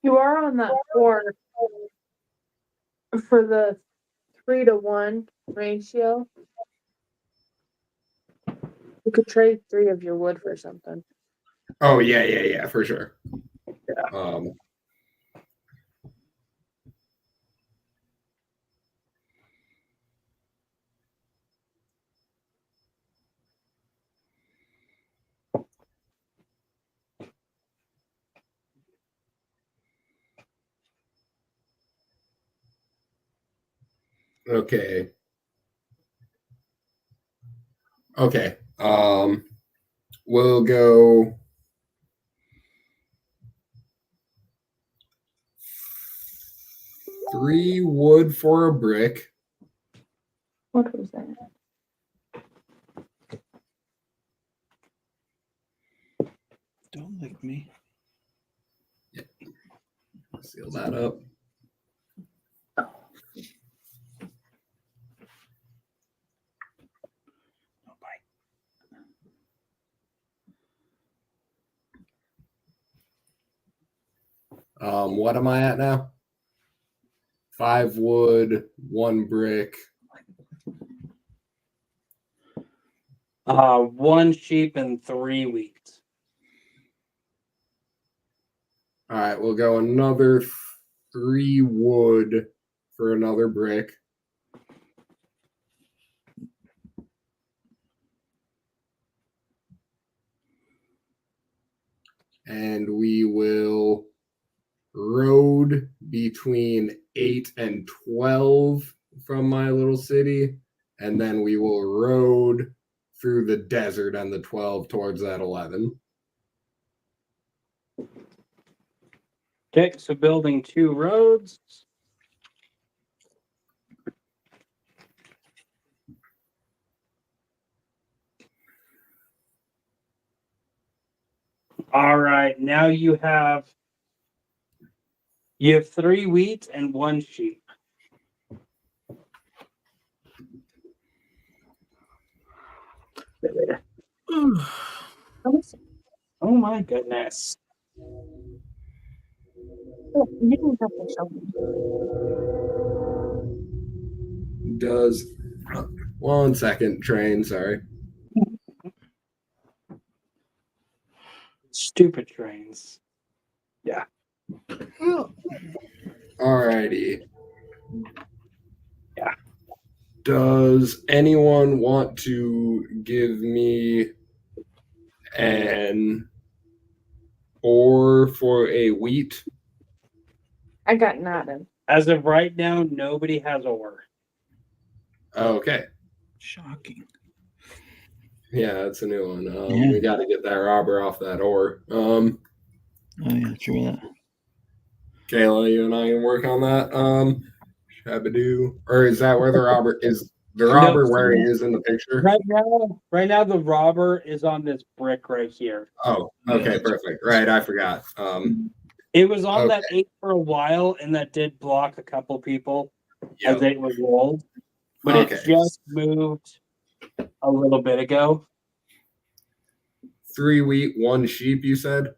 F: You are on that 4 for the 3-to-1 ratio. You could trade 3 of your wood for something.
E: Oh yeah, for sure.
A: Yeah.
E: Okay. We'll go 3 wood for a brick.
F: What was that?
D: Don't lick me.
E: Seal that up. What am I at now? 5 wood, 1 brick.
A: 1 sheep and 3 wheat.
E: All right, we'll go another 3 wood for another brick. And we will road between 8 and 12 from my little city. And then we will road through the desert on the 12 towards that 11.
A: Okay, so building 2 roads. All right, now you have 3 wheat and 1 sheep. Oh my goodness.
F: You can have the shovel.
E: Does 1 second, train, sorry.
A: Stupid trains. Yeah.
E: Alrighty.
A: Yeah.
E: Does anyone want to give me And ore for a wheat.
F: I got nothing.
A: As of right now, nobody has ore.
E: Okay.
D: Shocking.
E: Yeah, that's a new one.
D: Yeah.
E: We got to get that robber off that ore.
D: Oh yeah, true that.
E: Kayla, you and I can work on that. Shabadoo. Or is that where the robber is? The robber
A: No,
E: where he is in the picture?
A: Right now, the robber is on this brick right here.
E: Oh,
D: Yeah,
E: okay,
D: that's-
E: perfect. Right, I forgot.
A: It was on
E: Okay.
A: that 8 for a while, and that did block a couple people as
E: Yep.
A: it was rolled. But
E: Okay.
A: it just moved a little bit ago.
E: 3 wheat, 1 sheep, you said?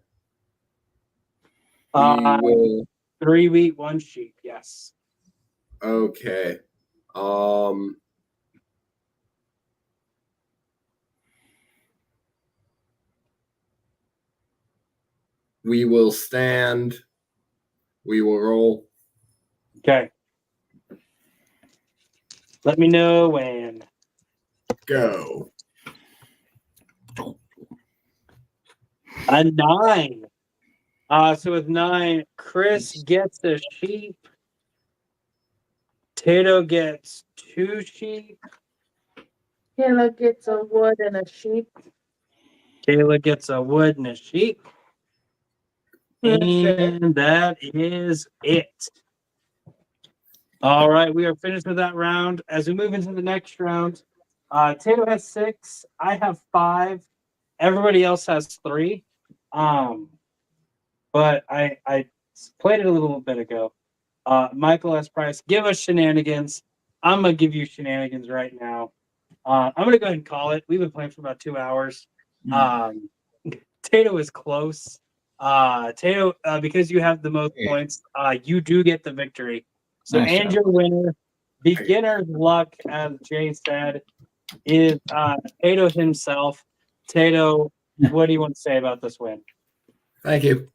E: We
A: Uh,
E: will
A: 3 wheat, 1 sheep. Yes.
E: okay. We will stand. We will roll.
A: Okay. Let me know when.
E: Go.
A: A 9. So with 9, Chris gets a sheep. Tato gets 2 sheep.
F: Kayla gets a wood and a sheep.
A: Kayla gets a wood and a sheep. And that is it. All right, we are finished with that round. As we move into the next round, Tato has 6. I have 5. Everybody else has 3. But I played it a little bit ago. Michael S. Price, give us shenanigans. I'm gonna give you shenanigans right now. I'm gonna go ahead and call it. We've been playing for about 2 hours. Tato is close. Tato, because you have the most points, you do get the victory. So,
D: Nice
A: and
D: job.
A: your winner, beginner's luck, as Jay said, is Tato himself. Tato, what do you want to say about this win?
E: Thank you.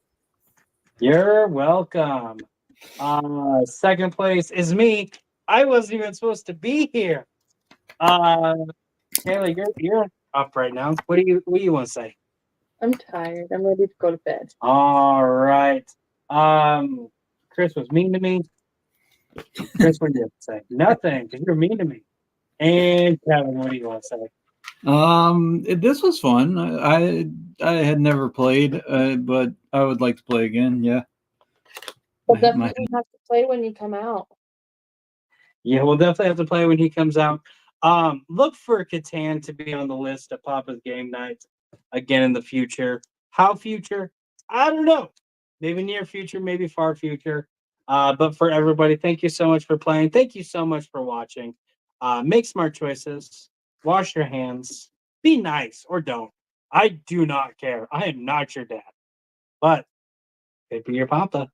A: You're welcome. Second place is me. I wasn't even supposed to be here. Taylor, you're up right now. What do you want to say?
F: I'm tired. I'm ready to go to bed.
A: All right. Chris was mean to me. Chris, what do you have to say? Nothing, because you're mean to me. And Kevin, what do you want to say?
D: This was fun. I had never played, but I would like to play again. Yeah.
F: We'll definitely have to play when you come out.
A: Yeah, we'll definitely have to play when he comes out. Look for Catan to be on the list of Papa's game nights again in the future. How future? I don't know. Maybe near future, maybe far future. But for everybody, thank you so much for playing. Thank you so much for watching. Make smart choices. Wash your hands. Be nice or don't. I do not care. I am not your dad. But could be your Papa.